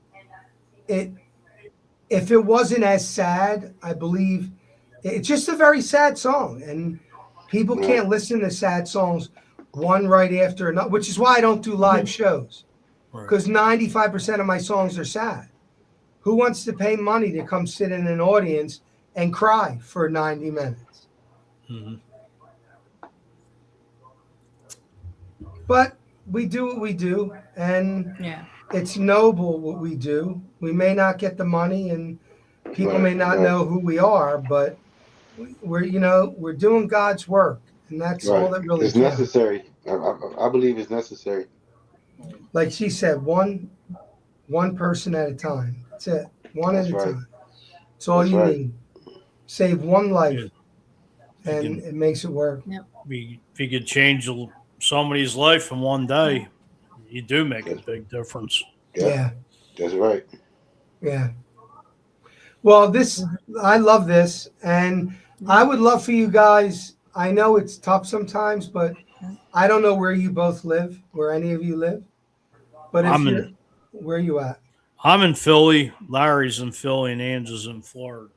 Speaker 4: it wasn't as sad, I believe it's just a very sad song, and people can't listen to sad songs one right after another, which is why I don't do live shows, because 95% of my songs are sad. Who wants to pay money to come sit in an audience and cry for 90 minutes?
Speaker 3: Mm-hmm.
Speaker 4: But we do what we do, and it's noble what we do. We may not get the money, and people may not know who we are, but we're doing God's work, and that's all that really
Speaker 6: it's
Speaker 4: counts.
Speaker 6: Necessary. I believe it's necessary.
Speaker 4: Like she said, one person at a time. That's it. One at a time. That's all you need. Save one life, and it makes it work.
Speaker 5: Yep.
Speaker 3: If you could change somebody's life in one day, you do make a big difference.
Speaker 4: Yeah.
Speaker 6: That's right.
Speaker 4: Yeah. Well, I love this, and I would love for you guys. I know it's tough sometimes, but I don't know where you both live, where any of you live. But where are you at?
Speaker 3: I'm in Philly. Larry's in Philly, and Angel's in Florida.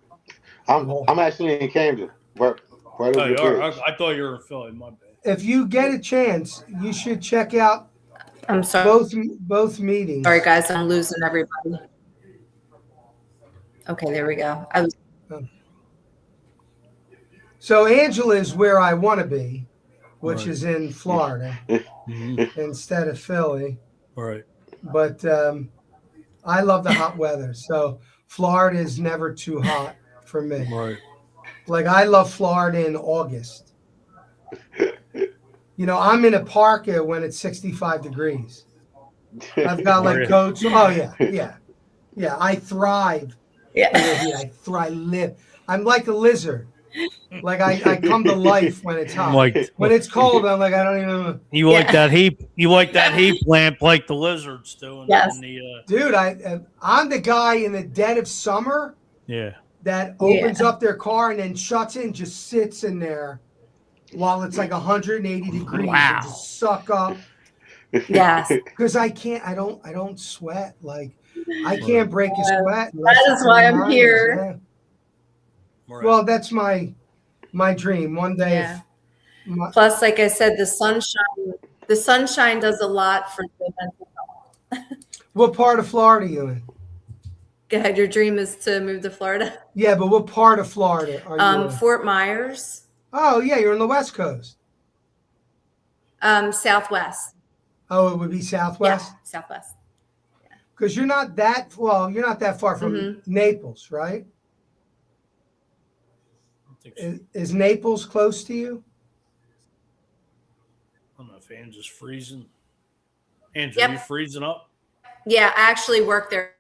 Speaker 6: I'm actually in Camden. Right over the bridge.
Speaker 3: I thought you were in Philly. My bad.
Speaker 4: If you get a chance, you should check out
Speaker 5: I'm sorry.
Speaker 4: both meetings.
Speaker 5: Sorry, guys, I'm losing everybody. Okay, there we go.
Speaker 4: So Angela is where I want to be, which is in Florida instead of Philly.
Speaker 3: Right.
Speaker 4: But I love the hot weather. So Florida is never too hot for me.
Speaker 3: Right.
Speaker 4: Like I love Florida in August. I'm in a parka when it's 65 degrees. I've got like coats. Oh yeah. I thrive.
Speaker 5: Yeah.
Speaker 4: I live. I'm like a lizard. Like I come to life when it's hot. When it's cold, I'm like I don't even.
Speaker 3: You like that heat? You like that heat lamp like the lizards do?
Speaker 5: Yes.
Speaker 4: Dude, I'm the guy in the dead of summer.
Speaker 3: Yeah.
Speaker 4: That opens up their car and then shuts it and just sits in there while it's like 180 degrees.
Speaker 3: Wow.
Speaker 4: And just suck up.
Speaker 5: Yes.
Speaker 4: Because I don't sweat. Like I can't break a sweat.
Speaker 5: That is why I'm here.
Speaker 3: Right.
Speaker 4: Well, that's my dream. One day.
Speaker 5: Yeah. Plus, like I said, the sunshine does a lot for the mental health.
Speaker 4: What part of Florida are you in?
Speaker 5: Go ahead. Your dream is to move to Florida.
Speaker 4: Yeah, but what part of Florida are you in?
Speaker 5: Fort Myers,
Speaker 4: Oh, yeah, you're on the West Coast.
Speaker 5: Southwest.
Speaker 4: Oh, it would be Southwest?
Speaker 5: Yeah, Southwest.
Speaker 4: Because you're not that far from Naples, right? Is Naples close to you?
Speaker 3: I don't know if Angela's freezing. Angela,
Speaker 5: Yep.
Speaker 3: you freezing up?
Speaker 5: Yeah, I actually work there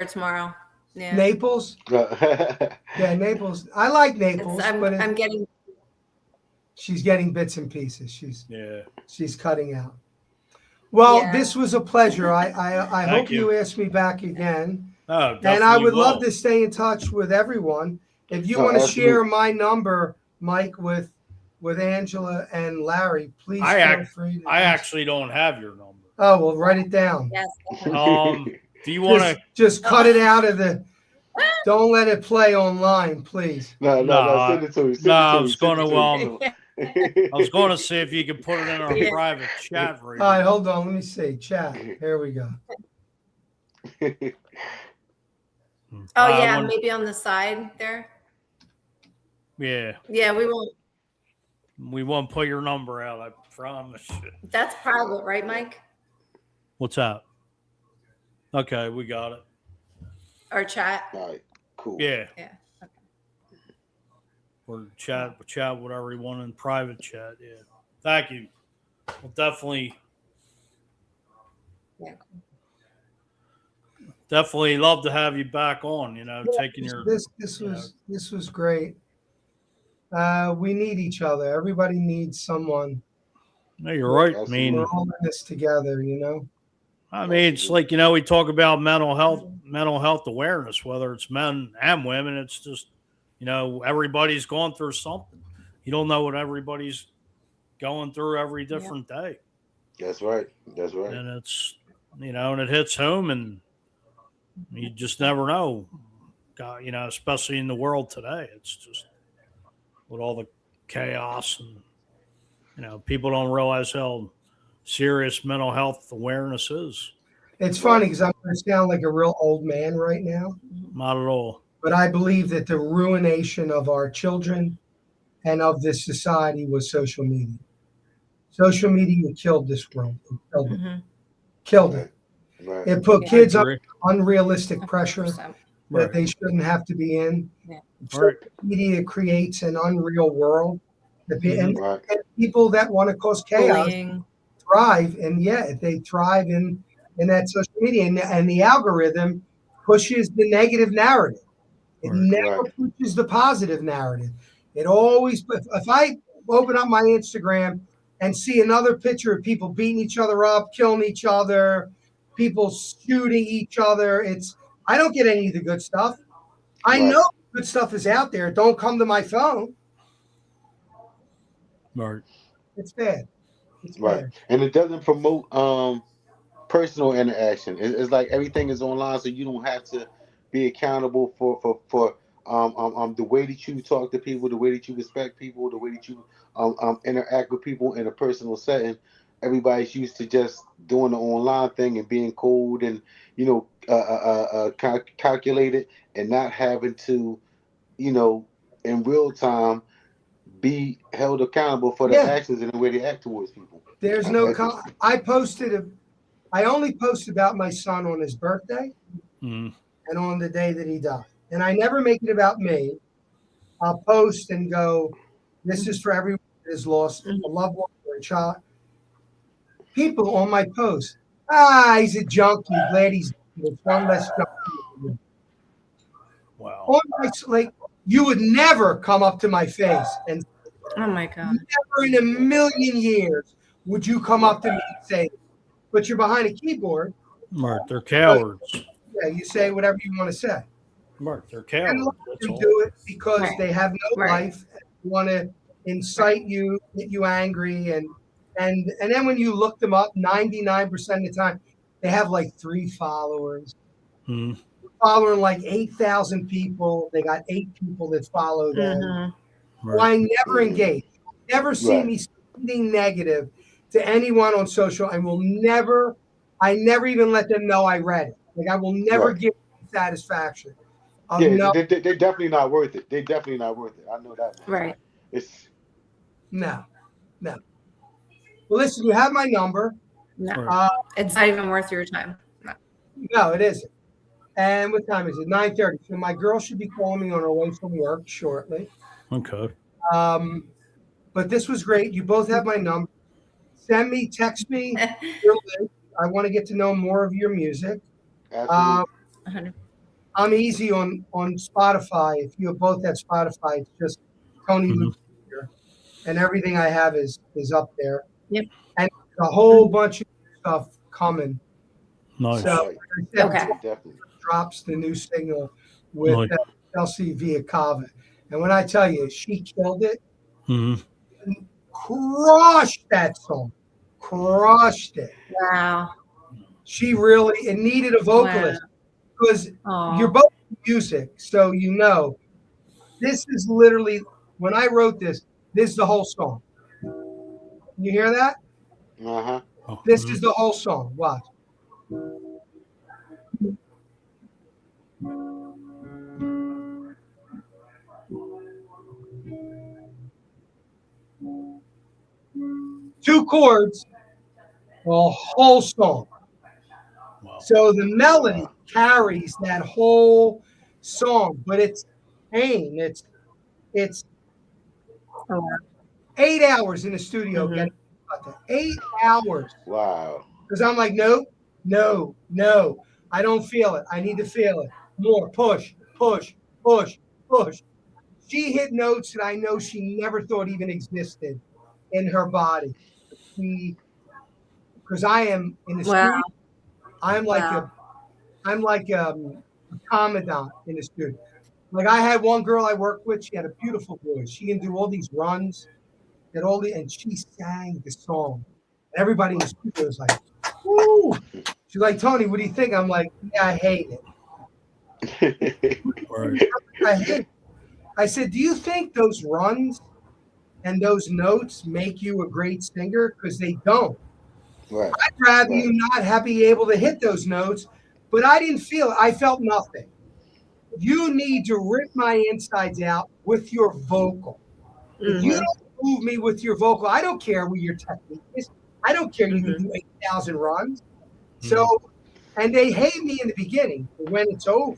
Speaker 5: tomorrow. Yeah.
Speaker 4: Naples? Yeah, Naples. I like Naples, but
Speaker 5: I'm getting.
Speaker 4: she's getting bits and pieces.
Speaker 3: Yeah.
Speaker 4: She's cutting out. Well,
Speaker 5: Yeah.
Speaker 4: this was a pleasure. I hope
Speaker 3: you.
Speaker 4: you ask me back again.
Speaker 3: Oh,
Speaker 4: And I
Speaker 3: definitely
Speaker 4: would
Speaker 3: will.
Speaker 4: love to stay in touch with everyone. If you
Speaker 6: Oh,
Speaker 4: want to
Speaker 6: absolutely.
Speaker 4: share my number, Mike, with Angela and Larry, please feel free.
Speaker 3: I actually don't have your number.
Speaker 4: Oh, well, write it down.
Speaker 5: Yes.
Speaker 3: Do you want to?
Speaker 4: Just cut it out of the. Don't let it play online, please.
Speaker 6: No,
Speaker 3: No,
Speaker 6: send it to me. Send
Speaker 3: no,
Speaker 6: it to
Speaker 3: I
Speaker 6: me,
Speaker 3: was
Speaker 6: send
Speaker 3: gonna,
Speaker 6: it to me.
Speaker 3: I was going to see if you could put it in our
Speaker 5: Yeah.
Speaker 3: private chat room.
Speaker 4: All right, hold on. Let me see. Chat. Here we go.
Speaker 5: Oh yeah,
Speaker 3: when-
Speaker 5: maybe on the side there.
Speaker 3: Yeah,
Speaker 5: Yeah, we won't.
Speaker 3: we won't put your number out. I promise you.
Speaker 5: That's private, right, Mike?
Speaker 3: What's that? Okay, we got it.
Speaker 5: Our chat.
Speaker 6: All right, cool.
Speaker 3: Yeah,
Speaker 5: Yeah. Okay.
Speaker 3: or chat whatever you want in private chat. Yeah, thank you. We'll
Speaker 5: Yeah.
Speaker 3: definitely love to have you back on. Taking your
Speaker 4: This was great. We need each other. Everybody needs someone.
Speaker 3: No, you're right. I
Speaker 4: We're
Speaker 3: mean,
Speaker 4: all in this together,
Speaker 3: it's like we talk about mental health awareness, whether it's men and women. It's just everybody's going through something. You don't know what everybody's going through every different day.
Speaker 6: That's right. That's right.
Speaker 3: And it's and it hits home, and you just never know. God, especially in the world today, it's just with all the chaos, and people don't realize how serious mental health awareness is.
Speaker 4: It's funny because I'm going to sound like a real old man right now,
Speaker 3: Not at all.
Speaker 4: but I believe that the ruination of our children and of this society was social media. Social media killed this world. It killed it.
Speaker 5: Mhm.
Speaker 4: Killed it.
Speaker 6: Right.
Speaker 4: It put
Speaker 5: Yeah.
Speaker 4: kids
Speaker 3: I
Speaker 4: under
Speaker 3: agree.
Speaker 4: unrealistic pressure
Speaker 5: 100%.
Speaker 4: that they shouldn't have to be in.
Speaker 5: Yeah.
Speaker 3: Right.
Speaker 4: Social media creates an unreal world. And
Speaker 6: Right.
Speaker 4: people that want to cause chaos
Speaker 5: Bullying.
Speaker 4: thrive, and they thrive in that social media, and the algorithm pushes the negative narrative. It
Speaker 3: Right.
Speaker 4: never pushes the positive narrative. It always. If I open up my Instagram and see another picture of people beating each other up, killing each other, people shooting each other, I don't get any of the good stuff. I
Speaker 6: Right.
Speaker 4: know good stuff is out there. Don't come to my phone.
Speaker 3: Right.
Speaker 4: It's bad. It's
Speaker 6: Right.
Speaker 4: bad.
Speaker 6: And it doesn't promote personal interaction. It's like everything is online, so you don't have to be accountable for the way that you talk to people, the way that you respect people, the way that you interact with people in a personal setting. Everybody's used to just doing the online thing and being cold and calculated, and not having to in real time be held accountable for their
Speaker 4: Yeah.
Speaker 6: actions and the way they act towards people.
Speaker 4: There's no. I only post about my son on his birthday
Speaker 3: Mm.
Speaker 4: and on the day that he died, and I never make it about me. I'll post and go, "This is for everyone that has lost a loved one or a child." People on my post, he's a junkie. Glad he's it's one less junkie.
Speaker 3: Wow.
Speaker 4: On my, you would never come up to my face and
Speaker 5: Oh my God.
Speaker 4: never in a million years would you come up to me and say, but you're behind a keyboard.
Speaker 3: Right. They're cowards.
Speaker 4: Yeah, you say whatever you want to say.
Speaker 3: Right. They're
Speaker 4: And
Speaker 3: cowards.
Speaker 4: a lot of
Speaker 3: That's
Speaker 4: them
Speaker 3: all.
Speaker 4: do it because
Speaker 5: Right.
Speaker 4: they have no
Speaker 5: Right.
Speaker 4: life and want to incite you, get you angry, and then when you look them up, 99% of the time they have like 3 followers.
Speaker 3: Mm.
Speaker 4: Following like 8,000 people. They got 8 people that follow them.
Speaker 5: Mhm.
Speaker 4: Well,
Speaker 3: Right.
Speaker 4: I never engage. Never see
Speaker 6: Right.
Speaker 4: me speaking negative to anyone on social. I never even let them know I read it. Like I will never
Speaker 6: Right.
Speaker 4: give satisfaction.
Speaker 6: Yeah,
Speaker 4: No,
Speaker 6: they're definitely not worth it. They're definitely not worth it. I know that.
Speaker 5: Right.
Speaker 6: It's
Speaker 4: no. Well, listen, you have my number.
Speaker 5: No,
Speaker 3: Right.
Speaker 5: it's not even worth your time. No.
Speaker 4: No, it isn't. And what time is it? 9:30. So my girl should be calling me on her way from work shortly.
Speaker 3: Okay.
Speaker 4: But this was great. You both have my number. Text me your link. I want to get to know more of your music.
Speaker 6: absolutely.
Speaker 4: I'm easy on Spotify. If you both have Spotify, it's just Tony
Speaker 3: Mhm.
Speaker 4: Luke here, and everything I have is up there.
Speaker 5: Yep.
Speaker 4: And a whole bunch of stuff coming.
Speaker 3: Nice.
Speaker 4: So
Speaker 6: Right.
Speaker 4: like I said,
Speaker 5: Okay.
Speaker 6: Definitely.
Speaker 4: drops the new single with
Speaker 3: Right.
Speaker 4: Chelsea Viacava, and when I tell you she killed it,
Speaker 3: Mhm.
Speaker 4: crushed that song, crushed it.
Speaker 5: Wow.
Speaker 4: She really it needed a vocalist because
Speaker 5: Aw.
Speaker 4: you're both music, so you know this is literally when I wrote this. This is the whole song. You hear that?
Speaker 6: Uh-huh.
Speaker 3: Oh,
Speaker 4: This
Speaker 3: mhm.
Speaker 4: is the whole song. Watch. Two chords, a whole song.
Speaker 3: Wow.
Speaker 4: So the melody carries that whole song, but it's pain. It's
Speaker 5: Oh, wow.
Speaker 4: 8 hours in the studio
Speaker 5: Mhm.
Speaker 4: getting 8 hours.
Speaker 6: Wow.
Speaker 4: Because I'm like, no. I don't feel it. I need to feel it. More. Push. She hit notes that I know she never thought even existed in her body. Because I am in the
Speaker 5: Wow.
Speaker 4: studio, I'm like
Speaker 5: Wow.
Speaker 4: a commandant in the studio. Like I had one girl I worked with, she had a beautiful voice. She can do all these runs, and she sang the song. And everybody in the studio was like, woo. She's like, Tony, what do you think? I'm like, yeah, I hate it.
Speaker 3: Right.
Speaker 4: I hate it. I said, do you think those runs and those notes make you a great singer? Because they don't.
Speaker 6: Right.
Speaker 4: I'd rather you not be able to hit those notes, but I didn't feel it. I felt nothing. You need to rip my insides out with your vocal. If you
Speaker 5: Mhm.
Speaker 4: don't move me with your vocal, I don't care what your technique is. I don't care you
Speaker 5: Mhm.
Speaker 4: can do 8,000 runs. So, and they hate me in the beginning. But when it's over,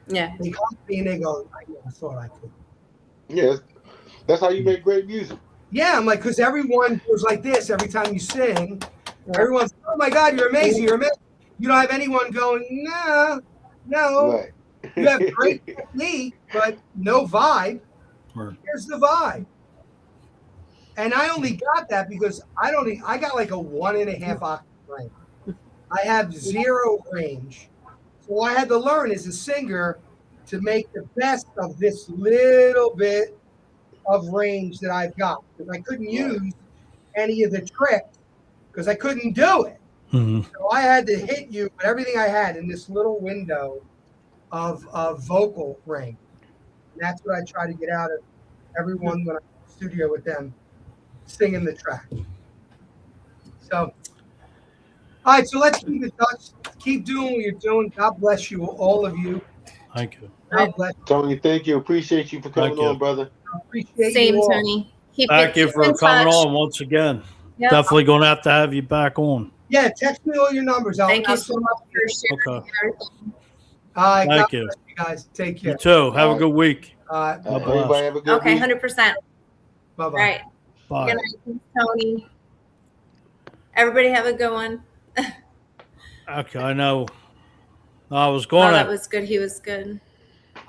Speaker 5: Yeah.
Speaker 4: they come to me and they go, I never thought I could.
Speaker 6: Yeah, that's how you make great music.
Speaker 4: Yeah, I'm like, because everyone goes like this every time you sing. Everyone's, oh my God, you're amazing. You're amazing. You don't have anyone going, no.
Speaker 6: Right.
Speaker 4: You have great technique, but no vibe.
Speaker 3: Right.
Speaker 4: Here's the vibe. And I only got that because I got like a 1.5 octave range. I have 0 range. So I had to learn as a singer to make the best of this little bit of range that I've got. Because I couldn't use any of the tricks because I couldn't do it.
Speaker 3: Mhm.
Speaker 4: So I had to hit you with everything I had in this little window of vocal range. And that's what I try to get out of everyone when I'm in the studio with them singing the track. So, all right, so let's keep in touch. Keep doing what you're doing. God bless you, all of you.
Speaker 3: Thank you.
Speaker 4: God bless you.
Speaker 6: Tony, thank you. Appreciate you for coming
Speaker 3: Thank you.
Speaker 6: on, brother.
Speaker 4: Appreciate
Speaker 5: Same,
Speaker 4: you all.
Speaker 5: Tony. Keep
Speaker 3: Thank you
Speaker 5: keep
Speaker 3: for
Speaker 5: in
Speaker 3: coming
Speaker 5: touch.
Speaker 3: on once again.
Speaker 5: Yep.
Speaker 3: Definitely going to have you back on.
Speaker 4: Yeah, text me all your numbers.
Speaker 5: Thank you so much for sharing
Speaker 3: Okay.
Speaker 5: everything.
Speaker 4: All right,
Speaker 3: Thank
Speaker 4: God
Speaker 3: you.
Speaker 4: bless you guys. Take
Speaker 3: You
Speaker 4: care.
Speaker 3: too. Have a
Speaker 6: Alright.
Speaker 3: good week.
Speaker 6: Everybody
Speaker 3: bless.
Speaker 6: have a good
Speaker 5: Okay,
Speaker 6: week.
Speaker 5: 100%.
Speaker 4: Bye-bye.
Speaker 5: Right.
Speaker 3: Bye.
Speaker 5: Good night, Thanks, Tony. Everybody have a good one.
Speaker 3: Okay, I know. I was
Speaker 5: Oh,
Speaker 3: going
Speaker 5: that
Speaker 3: to.
Speaker 5: was good. He was good.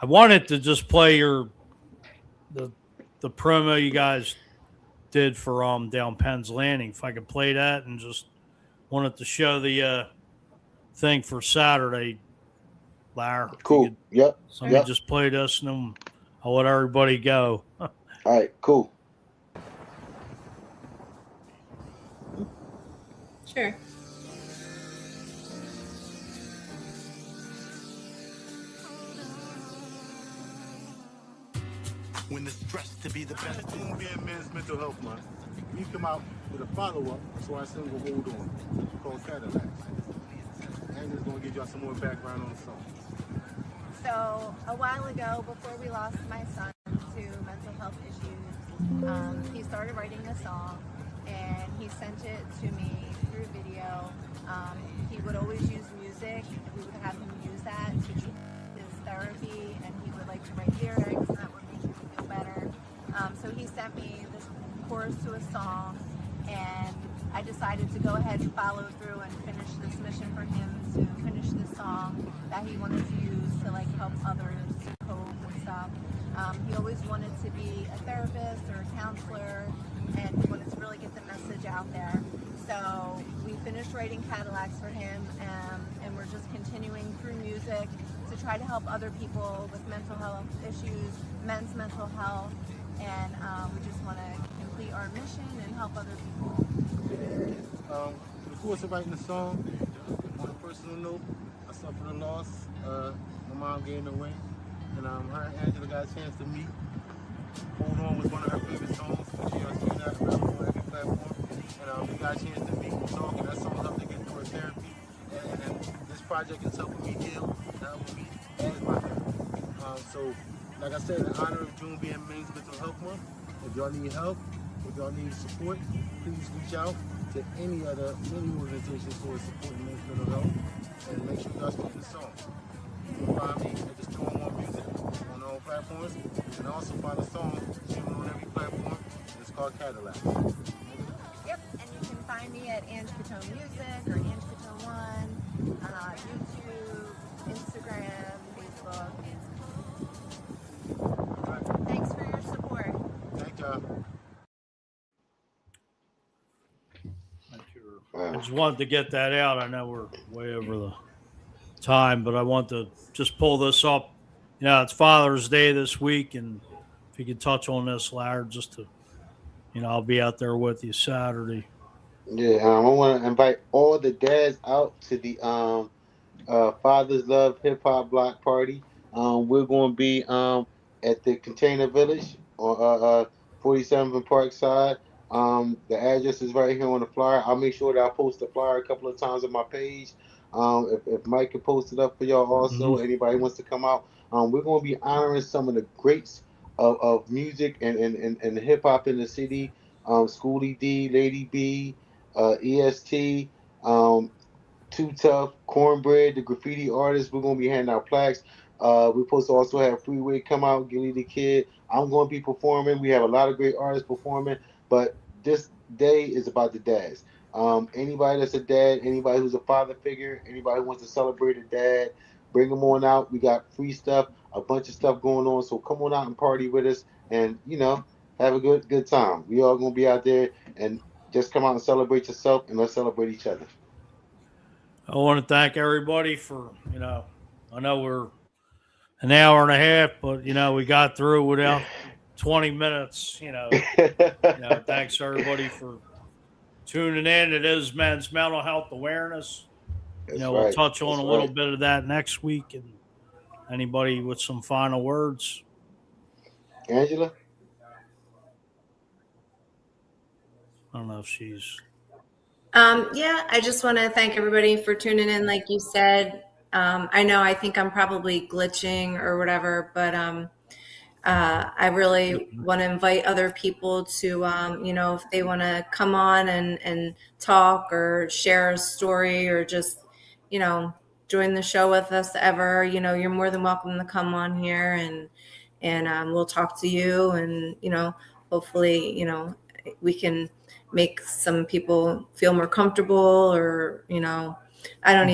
Speaker 3: I wanted to just play the promo you guys did for down Penn's Landing. If I could play that, and just wanted to show the thing for Saturday. Larry, if you
Speaker 6: Cool.
Speaker 3: could-
Speaker 6: Yep.
Speaker 3: Somebody
Speaker 6: Yep.
Speaker 3: just play this, and then I'll let everybody go.
Speaker 6: All right. Cool.
Speaker 5: Sure.
Speaker 2: When the stress to be the best.
Speaker 7: June being Men's Mental Health Month, we come out with a follow-up to our single Hold On, called Cadillacs. And it's going to give y'all some more background on the song.
Speaker 8: So a while ago, before we lost my son to mental health issues, he started writing a song and he sent it to me through video. He would always use music. We would have him use that to his therapy, and he would like to write lyrics that would make him feel better. So he sent me this chorus to a song, and I decided to go ahead and follow through and finish this mission for him, to finish this song that he wanted to use to like help others cope and stuff. He always wanted to be a therapist or a counselor, and he wanted to really get the message out there. So we finished writing Cadillacs for him, and we're just continuing through music to try to help other people with mental health issues, men's mental health, and we just want to complete our mission and help other people.
Speaker 7: The course of writing the song, on a personal note, I suffered a loss. My mom gave away, and her and Angela got a chance to meet. Hold On was one of her favorite songs. She'll sing that on every platform. And we got a chance to meet and talk, and that song helped her get through her therapy. And this project is helping me heal, and helping me as my therapy. So, like I said, in honor of June being Men's Mental Health Month, if y'all need help, if y'all need support, please reach out to any organizations who are supporting men's mental health, and make sure y'all stream the song. You can find me at the Storm On Music on all platforms, and also find a song streaming on every platform. It's called Cadillac.
Speaker 8: Yep, and you can find me at Ange Catone Music or Ange Catone 1 on YouTube, Instagram, Facebook.
Speaker 7: Right.
Speaker 8: Thanks for your support.
Speaker 7: Thank y'all.
Speaker 3: I just wanted to get that out. I know we're way over the time, but I want to just pull this up. You know, it's Father's Day this week, and if you could touch on this, Larry, just to, you know, I'll be out there with you Saturday.
Speaker 6: Yeah, I want to invite all the dads out to the Father's Love Hip Hop Block Party. We're going to be at the Container Village on 47th and Parkside. The address is right here on the flyer. I'll make sure that I post the flyer a couple of times on my page. If Mike can post it up for y'all also, anybody wants to come out. We're going to be honoring some of the greats of music and hip hop in the city. Schoolie D, Lady B, EST, Too Tough, Cornbread, the graffiti artists. We're going to be handing out plaques. We're supposed to also have Freeway come out, Gilly the Kid. I'm going to be performing. We have a lot of great artists performing, but this day is about the dads. Anybody that's a dad, anybody who's a father figure, anybody who wants to celebrate a dad, bring them on out. We got free stuff, a bunch of stuff going on. So come on out and party with us, and have a good time. We all gonna be out there, and just come out and celebrate yourself, and let's celebrate each other.
Speaker 3: I want to thank everybody for, I know we're an hour and a half, but we got through without 20 minutes. Thanks everybody for tuning in. It is Men's Mental Health Awareness. We'll touch on a little bit of that next week. And anybody with some final words?
Speaker 6: Angela?
Speaker 3: I don't know if she's.
Speaker 5: Yeah, I just want to thank everybody for tuning in. Like you said, I think I'm probably glitching or whatever, but I really want to invite other people to, if they want to come on and talk or share a story or just, join the show with us ever, you're more than welcome to come on here and we'll talk to you and, hopefully, we can make some people feel more comfortable or, I don't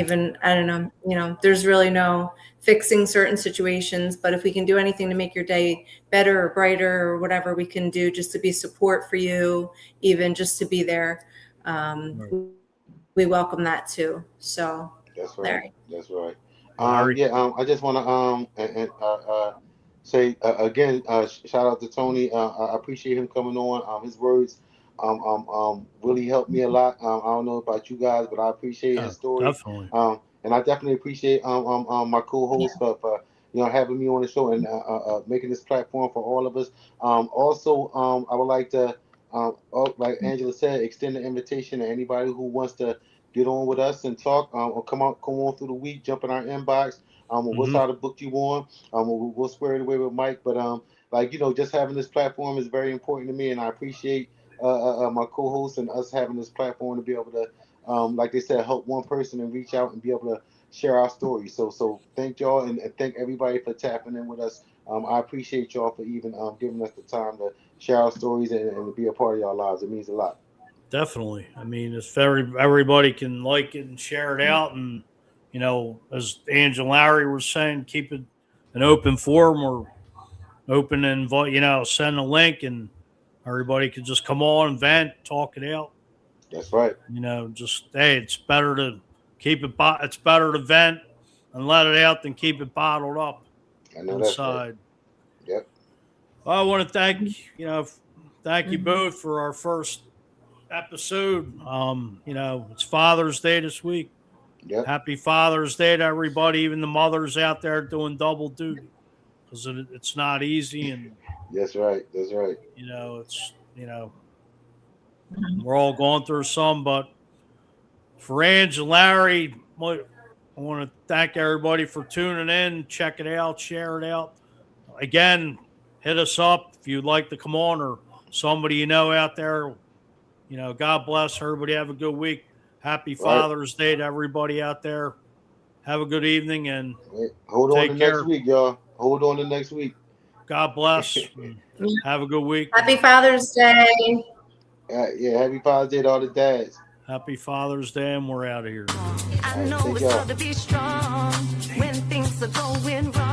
Speaker 5: know, there's really no fixing certain situations, but if we can do anything to make your day better or brighter or whatever we can do just to be support for you, even just to be there, we welcome that too. So
Speaker 6: that's right.
Speaker 5: Larry.
Speaker 6: That's right. I just want to say again, shout out to Tony. I appreciate him coming on. His words really helped me a lot. I don't know about you guys, but I appreciate his story.
Speaker 3: Definitely.
Speaker 6: And I definitely appreciate my co-host for having me on the show and making this platform for all of us. Also, I would like to Like Angela said, extend the invitation to anybody who wants to get on with us and talk, or come on through the week, jump in our inbox. We'll
Speaker 3: Mhm.
Speaker 6: try to book you on. We'll square it away with Mike. But like, just having this platform is very important to me, and I appreciate my co-hosts and us having this platform to be able to, like they said, help one person and reach out and be able to share our story. So thank y'all, and thank everybody for tapping in with us. I appreciate y'all for even giving us the time to share our stories and to be a part of y'all lives. It means a lot.
Speaker 3: Definitely. I mean, if everybody can like it and share it out, and as Angela and Larry were saying, keep it an open forum or open and invite. Send a link, and everybody can just come on, vent, talk it out.
Speaker 6: That's right.
Speaker 3: Just hey, it's better to keep it. It's better to vent and let it out than keep it bottled up
Speaker 6: I know
Speaker 3: inside.
Speaker 6: That's right. Yep.
Speaker 3: Well, I want to thank you both for our first episode. It's Father's Day this week.
Speaker 6: Yep.
Speaker 3: Happy Father's Day to everybody, even the mothers out there doing double duty, because it's not easy. And
Speaker 6: that's right. That's right.
Speaker 3: We're all going through some, but for Ange and Larry, I want to thank everybody for tuning in. Check it out, share it out. Again, hit us up if you'd like to come on, or somebody out there. God bless everybody. Have a good week. Happy Father's Day to everybody out there. Have a good evening, and
Speaker 6: hold on to next week, y'all. Hold on to next week.
Speaker 3: God bless. Have a good week.
Speaker 5: Happy Father's Day.
Speaker 6: Yeah, happy Father's Day to all the dads.
Speaker 3: Happy Father's Day, and we're out of here.
Speaker 1: I know it's hard to be strong when things are going wrong.